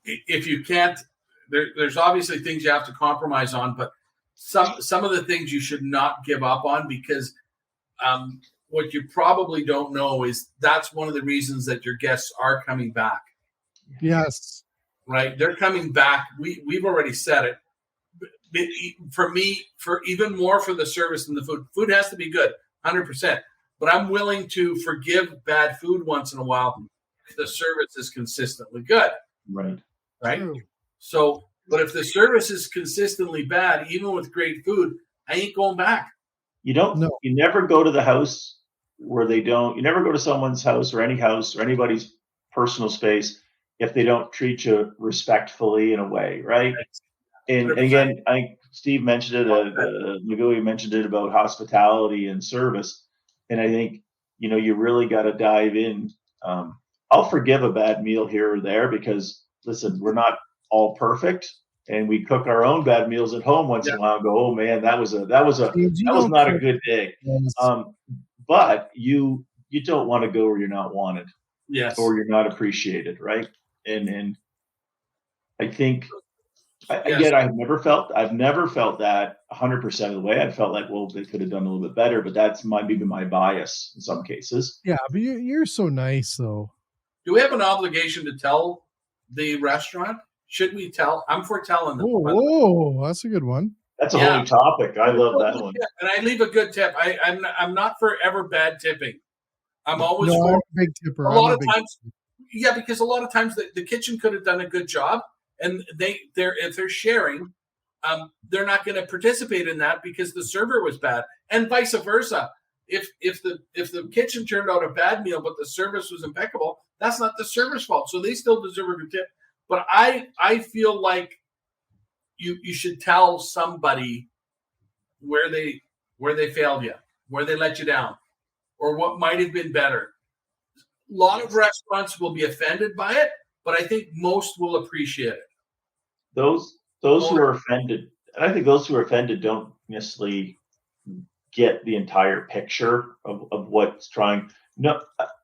if you can't. There's obviously things you have to compromise on, but some of the things you should not give up on, because what you probably don't know is that's one of the reasons that your guests are coming back. Yes. Right? They're coming back. We've already said it. For me, for even more for the service than the food. Food has to be good, 100%. But I'm willing to forgive bad food once in a while if the service is consistently good. Right. True. So, but if the service is consistently bad, even with great food, I ain't going back. You never go to the house where they don't. You never go to someone's house or anybody's personal space if they don't treat you respectfully in a way, right? And again, I think Steve mentioned it. Magui mentioned it about hospitality and service, and I think you really got to dive in. I'll forgive a bad meal here or there because listen, we're not all perfect, and we cook our own bad meals at home once in a while and go, oh man, that was not a good day. But you don't want to go where you're not wanted. Yes. or you're not appreciated, right? And I think again, I've never felt that 100% of the way. I felt like, well, they could have done a little bit better, but that's maybe my bias in some cases. Yeah, but you're so nice, though. Do we have an obligation to tell the restaurant? Should we tell? I'm for telling them. Oh, that's a good one. That's a whole new topic. I love that one. And I leave a good tip. I'm not for ever bad tipping. I'm always for I'm a big tipper. A lot of times, yeah, because a lot of times the kitchen could have done a good job, and if they're sharing, they're not going to participate in that because the server was bad, and vice versa. If the kitchen turned out a bad meal but the service was impeccable, that's not the server's fault. So they still deserve a good tip. But I feel like you should tell somebody where they failed you, where they let you down, or what might have been better. A lot of restaurants will be offended by it, but I think most will appreciate it. Those who are offended, and I think those who are offended don't necessarily get the entire picture of what's trying. No,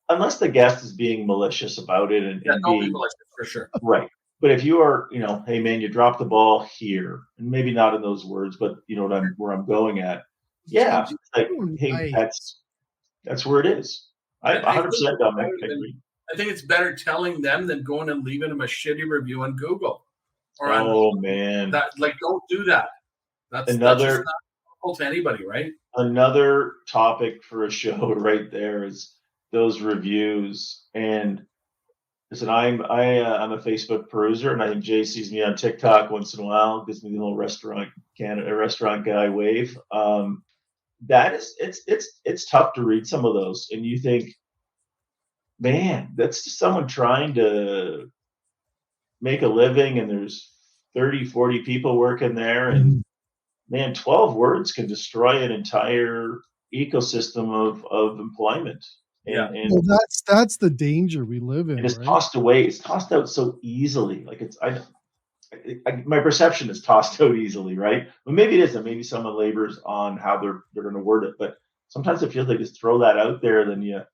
unless the guest is being malicious about it and being malicious for sure, right. But if you are, hey man, you dropped the ball here, and maybe not in those words, but you know where I'm going at. Yeah, like, hey, that's where it is. I 100% agree. I think it's better telling them than going and leaving them a shitty review on Google. Or man, don't do that. That's just not helpful to anybody, right? Another topic for a show right there is those reviews. And listen, I'm a Facebook peruser, and I think Jay sees me on TikTok once in a while, gives me the little restaurant guy wave. That is, it's tough to read some of those, and you think, man, that's just someone trying to make a living, and there's 30, 40 people working there, and man, 12 words can destroy an entire ecosystem of employment. And that's the danger we live in. It's tossed away. It's tossed out so easily. Like my perception is tossed out easily, right? But maybe it isn't. Maybe someone labors on how they're going to word it. But sometimes it feels like just throw that out there, then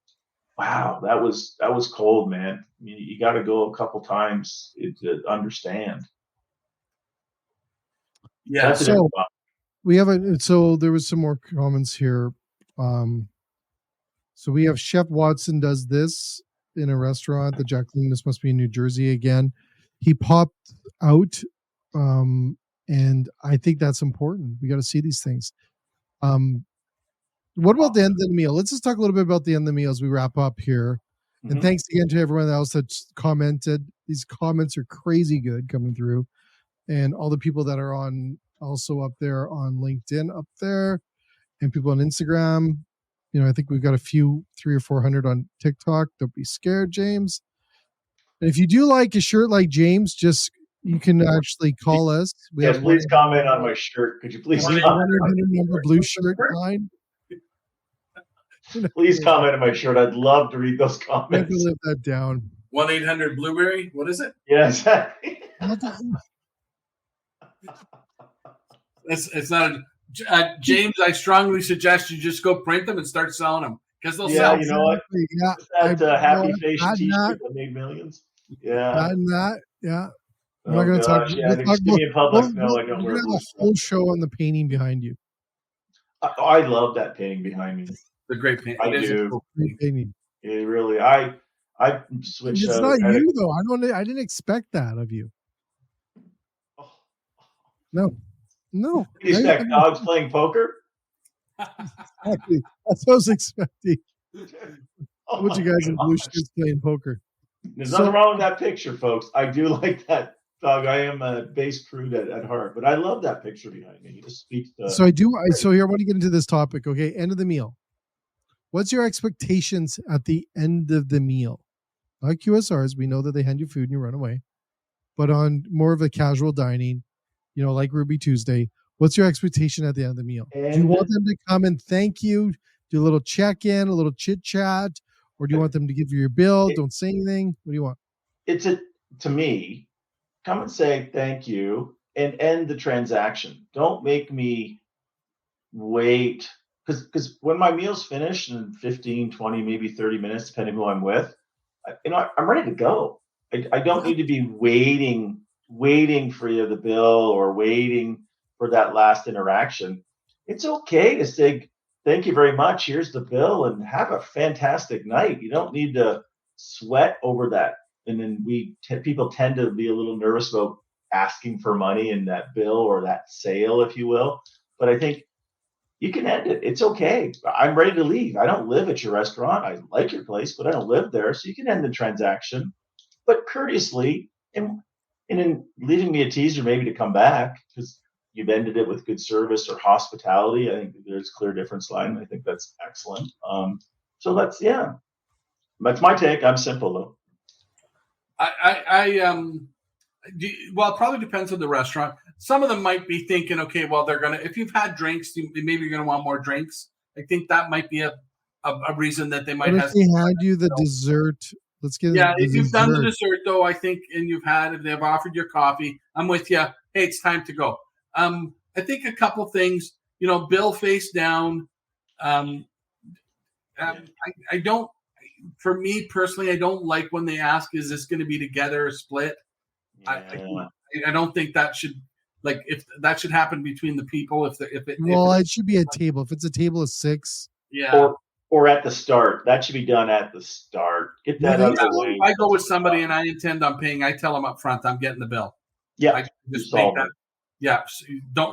wow, that was cold, man. You got to go a couple times to understand. Yeah. So we have so there was some more comments here. So we have Chef Watson does this in a restaurant. The Jacqueline, this must be in New Jersey again. He popped out, and I think that's important. We got to see these things. What about the end of the meal? Let's just talk a little bit about the end of the meal as we wrap up here. Mm-hmm. And thanks again to everyone else that's commented. These comments are crazy good coming through. And all the people that are on also up there on LinkedIn up there, and people on Instagram. I think we've got a few 300 or 400 on TikTok. Don't be scared, James. And if you do like a shirt like James, you can actually call us. Please comment on my shirt. Could you please comment on my blue shirt line? Please comment on my shirt. I'd love to read those comments. I have to live that down. 1-800-Blueberry. What is it? Yes. It's not. James, I strongly suggest you just go print them and start selling them because they'll sell. You know what? Yeah, that happy face T-shirt that made millions. Yeah. And that, yeah. I'm not going to talk. Yeah, in public. No, I don't wear a whole show on the painting behind you. I love that painting behind me. The great painting. I do. Great painting. It really. I switched. It's not you though. I didn't expect that of you. No. You expect dogs playing poker? Exactly. That's what I was expecting. What you guys in blue shirts playing poker? There's nothing wrong with that picture, folks. I do like that dog. I am a base prude at heart, but I love that picture behind me. It just speaks to. So I do. So here, I want to get into this topic. Okay, end of the meal. What's your expectations at the end of the meal? Not QSRs. We know that they hand you food and you run away, but on more of a casual dining. Like Ruby Tuesday, what's your expectation at the end of the meal? Do you want them to come and thank you, do a little check-in, a little chit-chat, or do you want them to give you your bill, don't say anything? What do you want? To me, come and say thank you and end the transaction. Don't make me wait, because when my meal's finished in 15, 20, maybe 30 minutes, depending who I'm with, I'm ready to go. I don't need to be waiting for the bill or waiting for that last interaction. It's okay to say, thank you very much. Here's the bill and have a fantastic night. You don't need to sweat over that. And then people tend to be a little nervous about asking for money in that bill or that sale, if you will. But I think you can end it. It's okay. I'm ready to leave. I don't live at your restaurant. I like your place, but I don't live there. So you can end the transaction, but courteously, and in leaving me a teaser maybe to come back because you've ended it with good service or hospitality. I think there's a clear difference line. I think that's excellent. So that's my take. I'm simple though. Well, it probably depends on the restaurant. Some of them might be thinking, okay, well, if you've had drinks, maybe you're gonna want more drinks. I think that might be a reason that they might have. If they had you the dessert, let's get if you've done the dessert though, I think, and if they've offered your coffee, I'm with you. Hey, it's time to go. I think a couple things, bill face down. I don't. For me personally, I don't like when they ask, "Is this going to be together or split?" Yeah. I don't think that should if that should happen between the people. It should be a table. If it's a table of 6, yeah, or at the start, that should be done at the start. Get that out of the way. I go with somebody and I intend on paying. I tell them up front, I'm getting the bill. Yeah, I just make that. Yeah,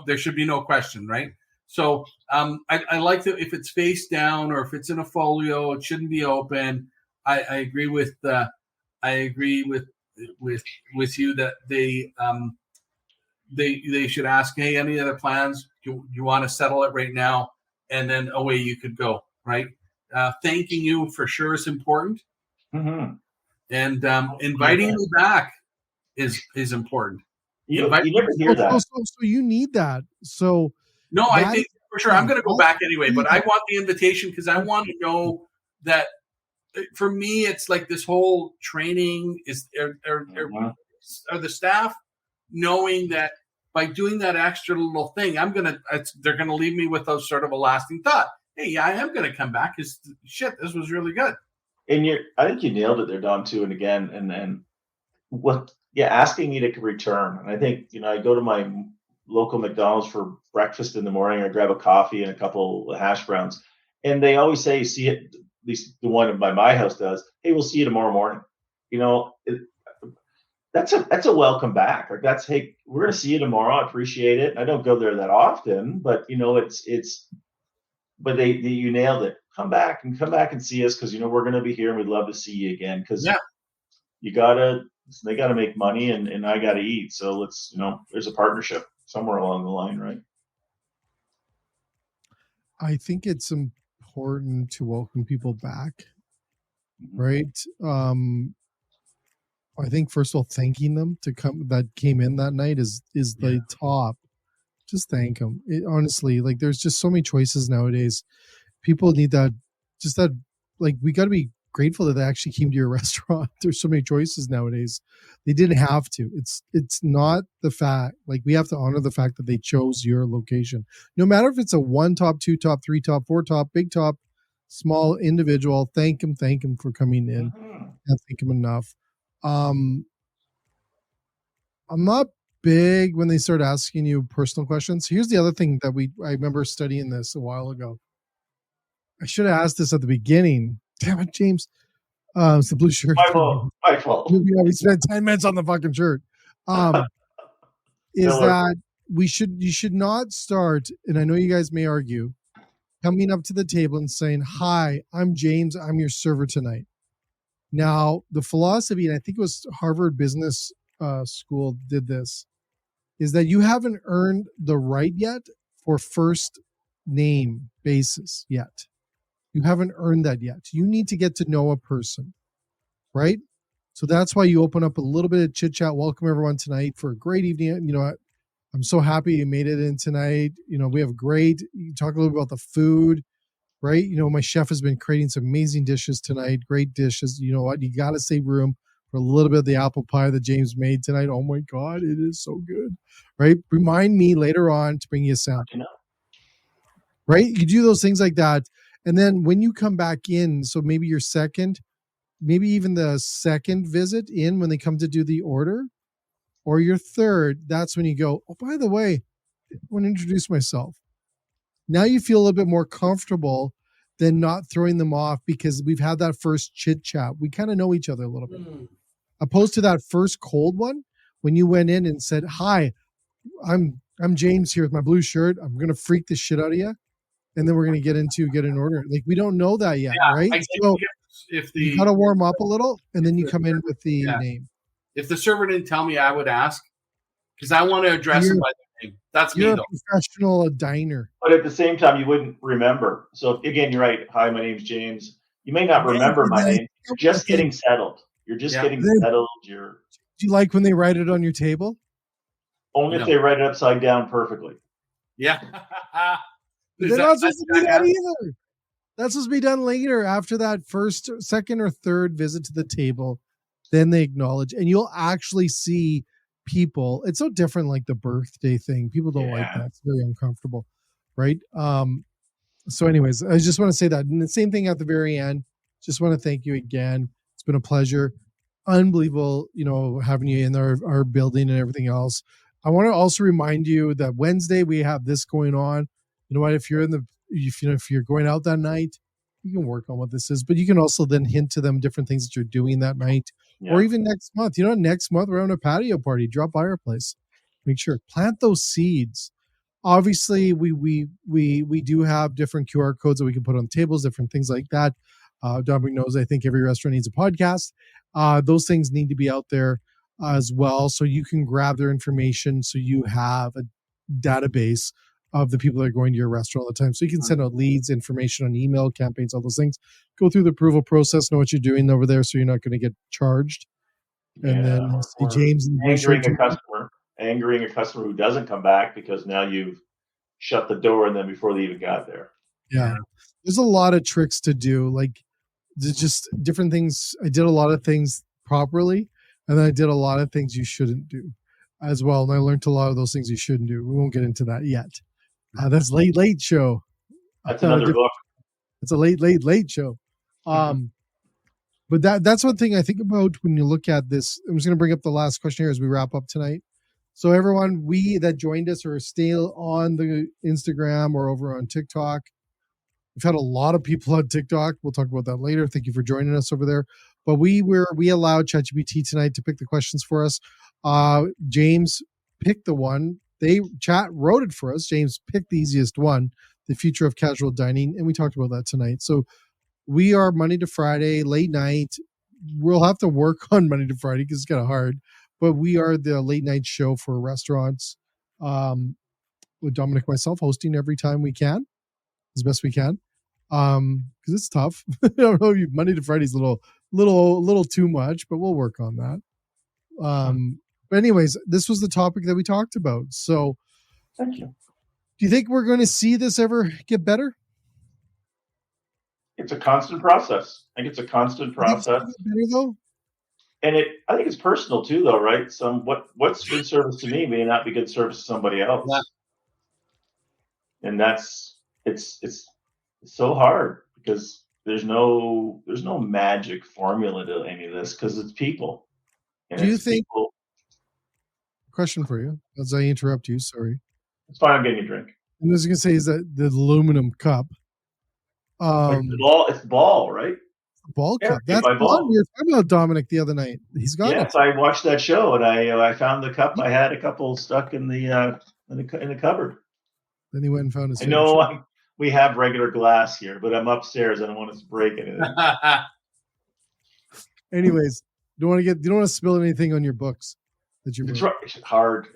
there should be no question, right? So I like that if it's face down or if it's in a folio, it shouldn't be open. I agree with you that they should ask, hey, any other plans? Do you want to settle it right now? And then away you could go, right? Thanking you for sure is important. Mm-hmm. And inviting you back is important. You never hear that. So you need that. So no, I think for sure I'm going to go back anyway, but I want the invitation because I want to know that for me, it's like this whole training are the staff knowing that by doing that extra little thing, they're going to leave me with those sort of a lasting thought. Hey, I am going to come back because shit, this was really good. And I think you nailed it there, Don, too. And again, asking you to return. And I think, I go to my local McDonald's for breakfast in the morning. I grab a coffee and a couple of hash browns. And they always say, see it, at least the one by my house does, hey, we'll see you tomorrow morning. That's a welcome back. Like that's, hey, we're going to see you tomorrow. I appreciate it. I don't go there that often, but but you nailed it. Come back and see us because we're going to be here and we'd love to see you again because they got to make money and I got to eat. So let's there's a partnership somewhere along the line, right? I think it's important to welcome people back, right? I think first of all, thanking them that came in that night is the top. Just thank them. Honestly, there's just so many choices nowadays. People need that. Just that, we got to be grateful that they actually came to your restaurant. There's so many choices nowadays. They didn't have to. It's not the fact. We have to honor the fact that they chose your location. No matter if it's a 1 top, 2 top, 3 top, 4 top, big top, small individual. Thank them for coming in. Can't thank them enough. I'm not big when they start asking you personal questions. Here's the other thing that I remember studying this a while ago. I should have asked this at the beginning. Damn it, James. It's the blue shirt. My fault. We spent 10 minutes on the fucking shirt. That you should not start, and I know you guys may argue, coming up to the table and saying, hi, I'm James. I'm your server tonight. Now, the philosophy, and I think it was Harvard Business School did this, is that you haven't earned the right yet for first name basis yet. You haven't earned that yet. You need to get to know a person, right? So that's why you open up a little bit of chit chat. Welcome everyone tonight for a great evening. I'm so happy you made it in tonight. We have you talk a little bit about the food, right? My chef has been creating some amazing dishes tonight. Great dishes. You know what? You got to save room for a little bit of the apple pie that James made tonight. Oh my God, it is so good, right? Remind me later on to bring you a sample, right? You do those things like that. And then when you come back in, so maybe you're second, maybe even the second visit in when they come to do the order, or your third, that's when you go, oh, by the way, I want to introduce myself. Now you feel a little bit more comfortable than not throwing them off because we've had that first chit chat. We kind of know each other a little bit. Opposed to that first cold one when you went in and said, "Hi, I'm James here with my blue shirt. I'm gonna freak the shit out of you, and then we're gonna get an order." Like we don't know that yet, right? So if you gotta warm up a little, and then you come in with the name. If the server didn't tell me, I would ask because I want to address them by their name. That's me, You're though. a professional diner. But at the same time, you wouldn't remember. So again, you're right. Hi, my name's James. You may not remember my name. You're just getting settled. You're just getting settled. Do you like when they write it on your table? Only if they write it upside down perfectly. Yeah. They're not supposed to do that either. That's supposed to be done later after that first, second, or third visit to the table. Then they acknowledge, and you'll actually see people. It's so different, like the birthday thing. People don't like that. It's very uncomfortable, right? So anyways, I just want to say that. And the same thing at the very end. Just want to thank you again. It's been a pleasure. Unbelievable, having you in our building and everything else. I want to also remind you that Wednesday we have this going on. You know what? If you're going out that night, you can work on what this is, but you can also then hint to them different things that you're doing that night, or even next month. Next month we're having a patio party. Drop by our place. Make sure plant those seeds. Obviously, we do have different QR codes that we can put on tables, different things like that. Dominic knows I think every restaurant needs a podcast. Those things need to be out there as well, so you can grab their information, so you have a database of the people that are going to your restaurant all the time. So you can send out leads, information on email, campaigns, all those things. Go through the approval process, know what you're doing over there, so you're not going to get charged. And then see James angering a customer who doesn't come back because now you've shut the door and then before they even got there. Yeah. There's a lot of tricks to do. Like there's just different things. I did a lot of things properly, and then I did a lot of things you shouldn't do as well. And I learned a lot of those things you shouldn't do. We won't get into that yet. That's late show. That's another book. It's a late show. But that's one thing I think about when you look at this. I'm just going to bring up the last question here as we wrap up tonight. So everyone, we that joined us are still on the Instagram or over on TikTok. We've had a lot of people on TikTok. We'll talk about that later. Thank you for joining us over there. But we allowed ChatGPT tonight to pick the questions for us. James picked the one. Chat wrote it for us. James picked the easiest one, the future of casual dining, and we talked about that tonight. So we are Monday to Friday, late night. We'll have to work on Monday to Friday because it's kind of hard. But we are the late night show for restaurants with Dominic and myself hosting every time we can, as best we can. Because it's tough. I don't know. Monday to Friday is a little too much, but we'll work on that. But anyways, this was the topic that we talked about. So thank you. Do you think we're going to see this ever get better? It's a constant process. I think it's a constant process. Better though? And I think it's personal too, though, right? What's good service to me may not be good service to somebody else. Yeah. And it's so hard because there's no magic formula to any of this because it's people. Do you think? Question for you, as I interrupt you. Sorry. It's fine. I'm getting a drink. I was going to say is that the aluminum cup. It's the ball, right? Ball cup. That's the one we were talking about Dominic the other night. He's got it. Yes, I watched that show and I found the cup. I had a couple stuck in the cupboard. Then he went and found his. I know we have regular glass here, but I'm upstairs. I don't want us to break anything. Anyways, you don't want to spill anything on your books that you. It's right. It's hard.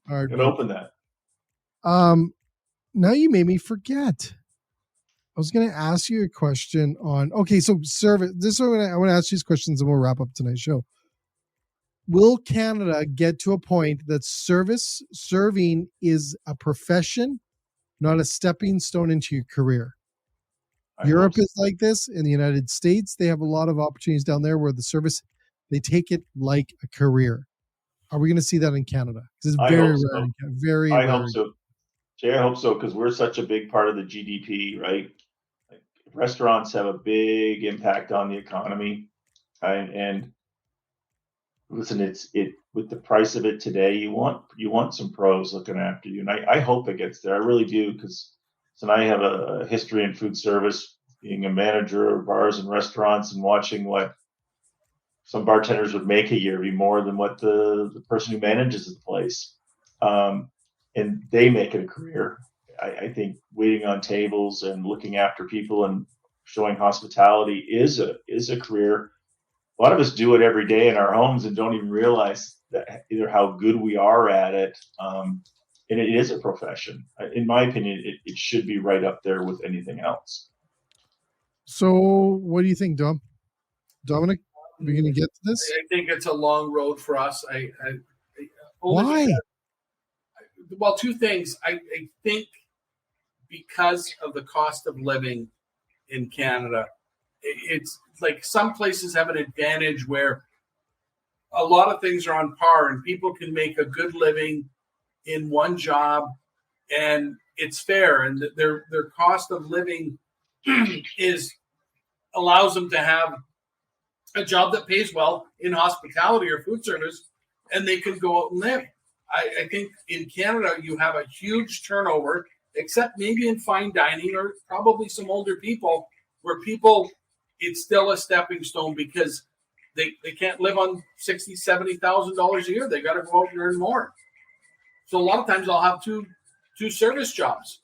Hard. And open that. Now you made me forget. I was going to ask you a question on. Okay, so service. This is what I want to ask you these questions, and we'll wrap up tonight's show. Will Canada get to a point that serving is a profession, not a stepping stone into your career? Europe is like this. In the United States, they have a lot of opportunities down there where the service, they take it like a career. Are we going to see that in Canada? Because it's very rare. So. Very I rare. hope so. Jay, I hope so because we're such a big part of the GDP, right? Like, restaurants have a big impact on the economy. And listen, it with the price of it today, you want some pros looking after you, and I hope it gets there. I really do, because I have a history in food service, being a manager of bars and restaurants, and watching what some bartenders would make a year be more than what the person who manages the place, and they make it a career. I think waiting on tables and looking after people and showing hospitality is a career. A lot of us do it every day in our homes and don't even realize that either how good we are at it. And it is a profession. In my opinion, it should be right up there with anything else. So what do you think, Dominic? Are we going to get to this? I think it's a long road for us. Why? Well, two things. I think because of the cost of living in Canada, it's like some places have an advantage where a lot of things are on par and people can make a good living in one job and it's fair, and their cost of living allows them to have a job that pays well in hospitality or food service, and they can go out and live. I think in Canada you have a huge turnover, except maybe in fine dining or probably some older people, where people, it's still a stepping stone because they can't live on $60,000, $70,000 a year. They got to go out and earn more. So a lot of times I'll have two service jobs.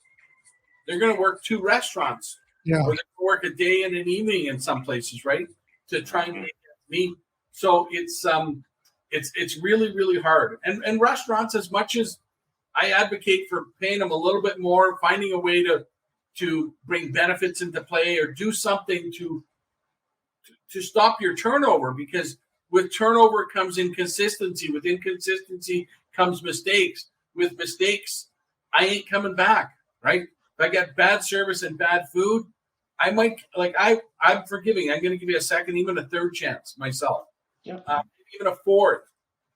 They're going to work 2 restaurants, or they're going to work a day and an evening in some places, right, to try and make it meet. So it's really, really hard. And restaurants, as much as I advocate for paying them a little bit more, finding a way to bring benefits into play or do something to stop your turnover, because with turnover comes inconsistency. With inconsistency comes mistakes. With mistakes, I ain't coming back, right? If I get bad service and bad food, I might, I'm forgiving. I'm going to give you a second, even a third chance myself. Yeah. Even a fourth,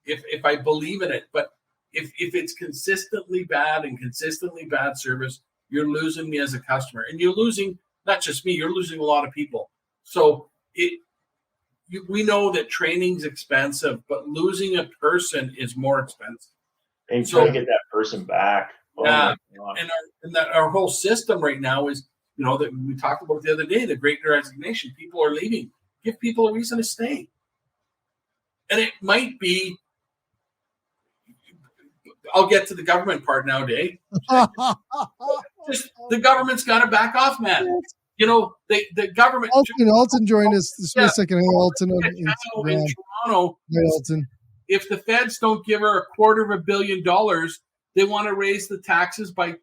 if I believe in it. But if it's consistently bad and consistently bad service, you're losing me as a customer. And you're losing not just me, you're losing a lot of people. So we know that training's expensive, but losing a person is more expensive. And trying to get that person back. And our whole system right now is, that we talked about the other day, the Great Resignation. People are leaving. Give people a reason to stay. And it might be, I'll get to the government part nowadays. Just the government's got to back off, man. The government. Alton joined us this second. Hey, Alton on Instagram. In Toronto, hey, Alton. If the feds don't give her $250 million, they want to raise the taxes by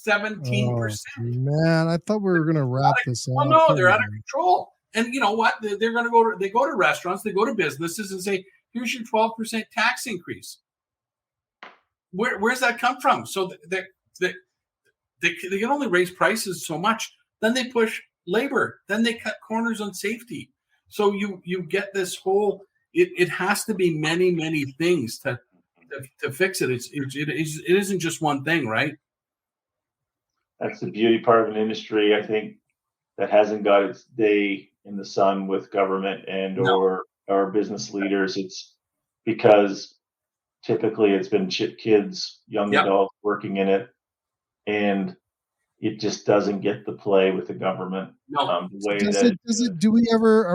17%. Man, I thought we were going to wrap this up. Well, no, they're out of control. And you know what? They're going to they go to restaurants, they go to businesses and say, here's your 12% tax increase. Where's that come from? So they can only raise prices so much. Then they push labor. Then they cut corners on safety. So you get this whole, it has to be many, many things to fix it. It isn't just one thing, right? That's the beauty part of an industry, I think, that hasn't got its day in the sun with government and or business leaders. It's because typically it's been kids, young adults working in it, and it just doesn't get the play with the government. No. Are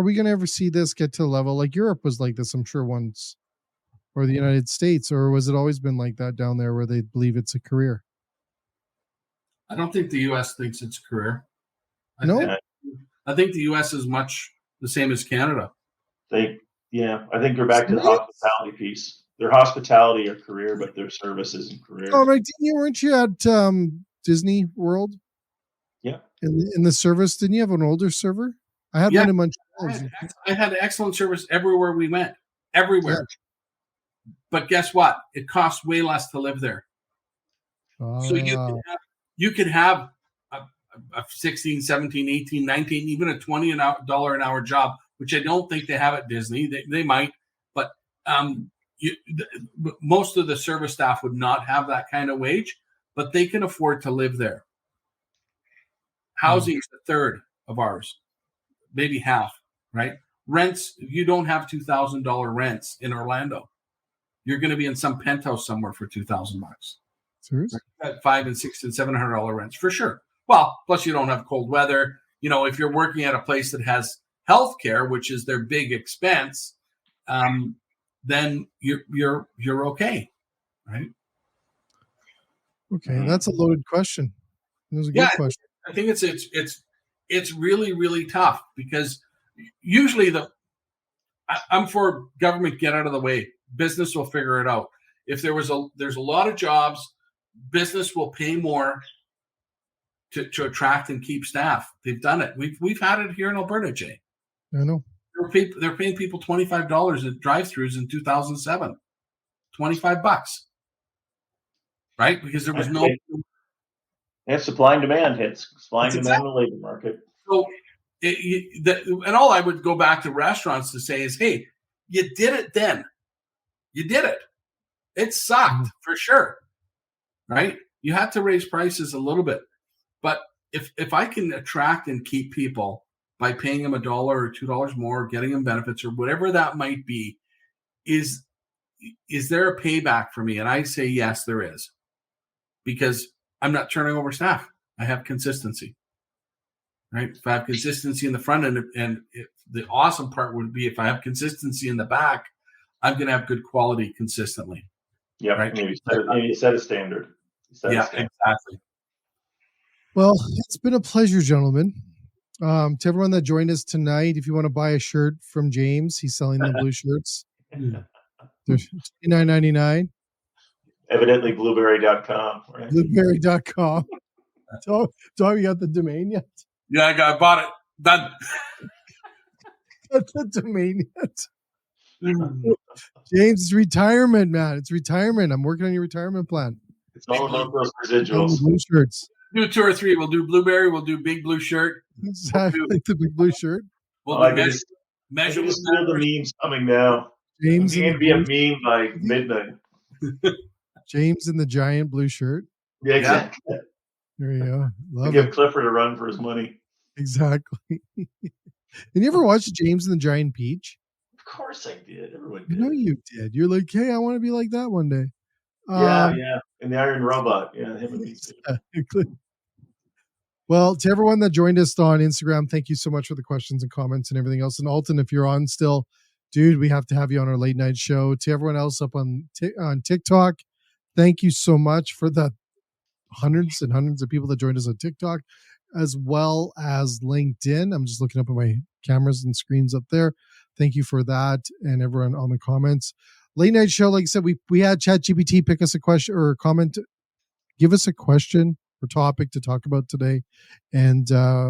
we going to ever see this get to a level like Europe was like this, I'm sure, once, or the United States, or was it always been like that down there where they believe it's a career? I don't think the U.S. thinks it's a career. I think the U.S. is much the same as Canada. I think you're back to the hospitality piece. Their hospitality or career, but their service isn't career. Oh, right. Weren't you at Disney World? Yeah. In the service, didn't you have an older server? I had one in Montreal. I had excellent service everywhere we went. Everywhere. Yeah. But guess what? It costs way less to live there. So you could have a 16, 17, 18, 19, even a $20 an hour job, which I don't think they have at Disney. They might, but most of the service staff would not have that kind of wage, but they can afford to live there. Housing is a third of ours, maybe half, right? rents, you don't have $2,000 rents in Orlando. You're going to be in some penthouse somewhere for $2,000. Seriously? At $500 and $600 and $700 rents for sure. Well, plus you don't have cold weather. You know, if you're working at a place that has healthcare, which is their big expense, then you're okay, right? Okay, that's a loaded question. That was a good question. I think it's really, really tough because usually I'm for government, get out of the way. Business will figure it out. If there's a lot of jobs, business will pay more to attract and keep staff. They've done it. We've had it here in Alberta, Jay. I know. They're paying people $25 at drive-thrus in 2007. $25, right? Because there was no. And supply and demand hits. Supply and demand in the labor market. So, and all I would go back to restaurants to say is, hey, you did it then. You did it. It sucked for sure, right? You had to raise prices a little bit. But if I can attract and keep people by paying them $1 or $2 more, getting them benefits or whatever that might be, is there a payback for me? And I say, yes, there is. Because I'm not turning over staff. I have consistency, right? If I have consistency in the front end, and the awesome part would be if I have consistency in the back, I'm going to have good quality consistently. Yeah, right. Maybe set a standard. Exactly. Well, it's been a pleasure, gentlemen. To everyone that joined us tonight, if you want to buy a shirt from James, he's selling the blue shirts. They're $29.99. Evidently blueberry.com, right? Blueberry.com. Tom, you got the domain yet? Yeah, I bought it. Done. Got the domain yet? James, it's retirement, man. It's retirement. I'm working on your retirement plan. It's all about those residuals. Blue shirts. Do 2 or 3. We'll do blueberry. We'll do big blue shirt. Exactly, the big blue shirt. We'll do measure the memes coming now. James can be a meme by midnight. James in the giant blue shirt. Yeah, exactly. There you go. Love give Clifford a run for his money. Exactly. And you ever watched James and the Giant Peach? Of course I did. Everyone did. I know you did. You're like, hey, I want to be like that one day. Yeah. And the Iron Robot. Yeah, him and me too. Well, to everyone that joined us on Instagram, thank you so much for the questions and comments and everything else. And Alton, if you're on still, dude, we have to have you on our late night show. To everyone else up on TikTok, thank you so much for the hundreds and hundreds of people that joined us on TikTok, as well as LinkedIn. I'm just looking up at my cameras and screens up there. Thank you for that, and everyone on the comments. Late night show, like I said, we had ChatGPT pick us a question or a comment, give us a question or topic to talk about today, and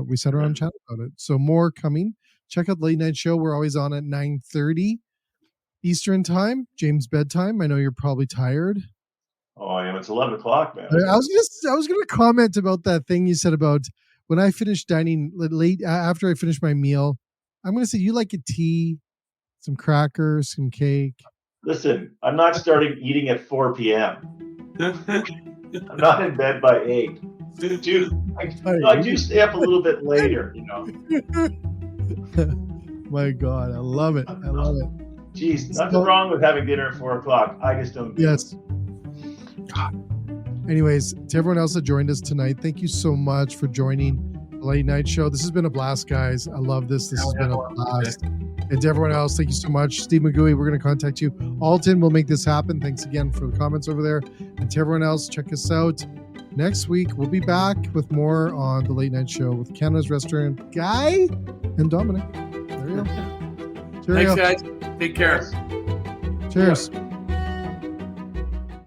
we sat around and chat about it. So more coming. Check out the late night show. We're always on at 9:30 Eastern time. James, bedtime. I know you're probably tired. Oh, I am. It's 11 o'clock, man. I was gonna comment about that thing you said about when I finished dining late after I finished my meal. I'm gonna say you like a tea, some crackers, some cake. Listen, I'm not starting eating at 4 p.m. I'm not in bed by 8. Dude, I do stay up a little bit later, you know. My God, I love it. I love it. Jeez, nothing wrong with having dinner at 4 o'clock. I just don't. Yes. God. Anyways, to everyone else that joined us tonight, thank you so much for joining the late night show. This has been a blast, guys. I love this. This has been a blast. And to everyone else, thank you so much. Steve McGooey, we're going to contact you. Alton will make this happen. Thanks again for the comments over there. And to everyone else, check us out. Next week, we'll be back with more on the late night show with Canada's Restaurant Guy and Dominic. There you go. Thanks, guys. Take care. Cheers.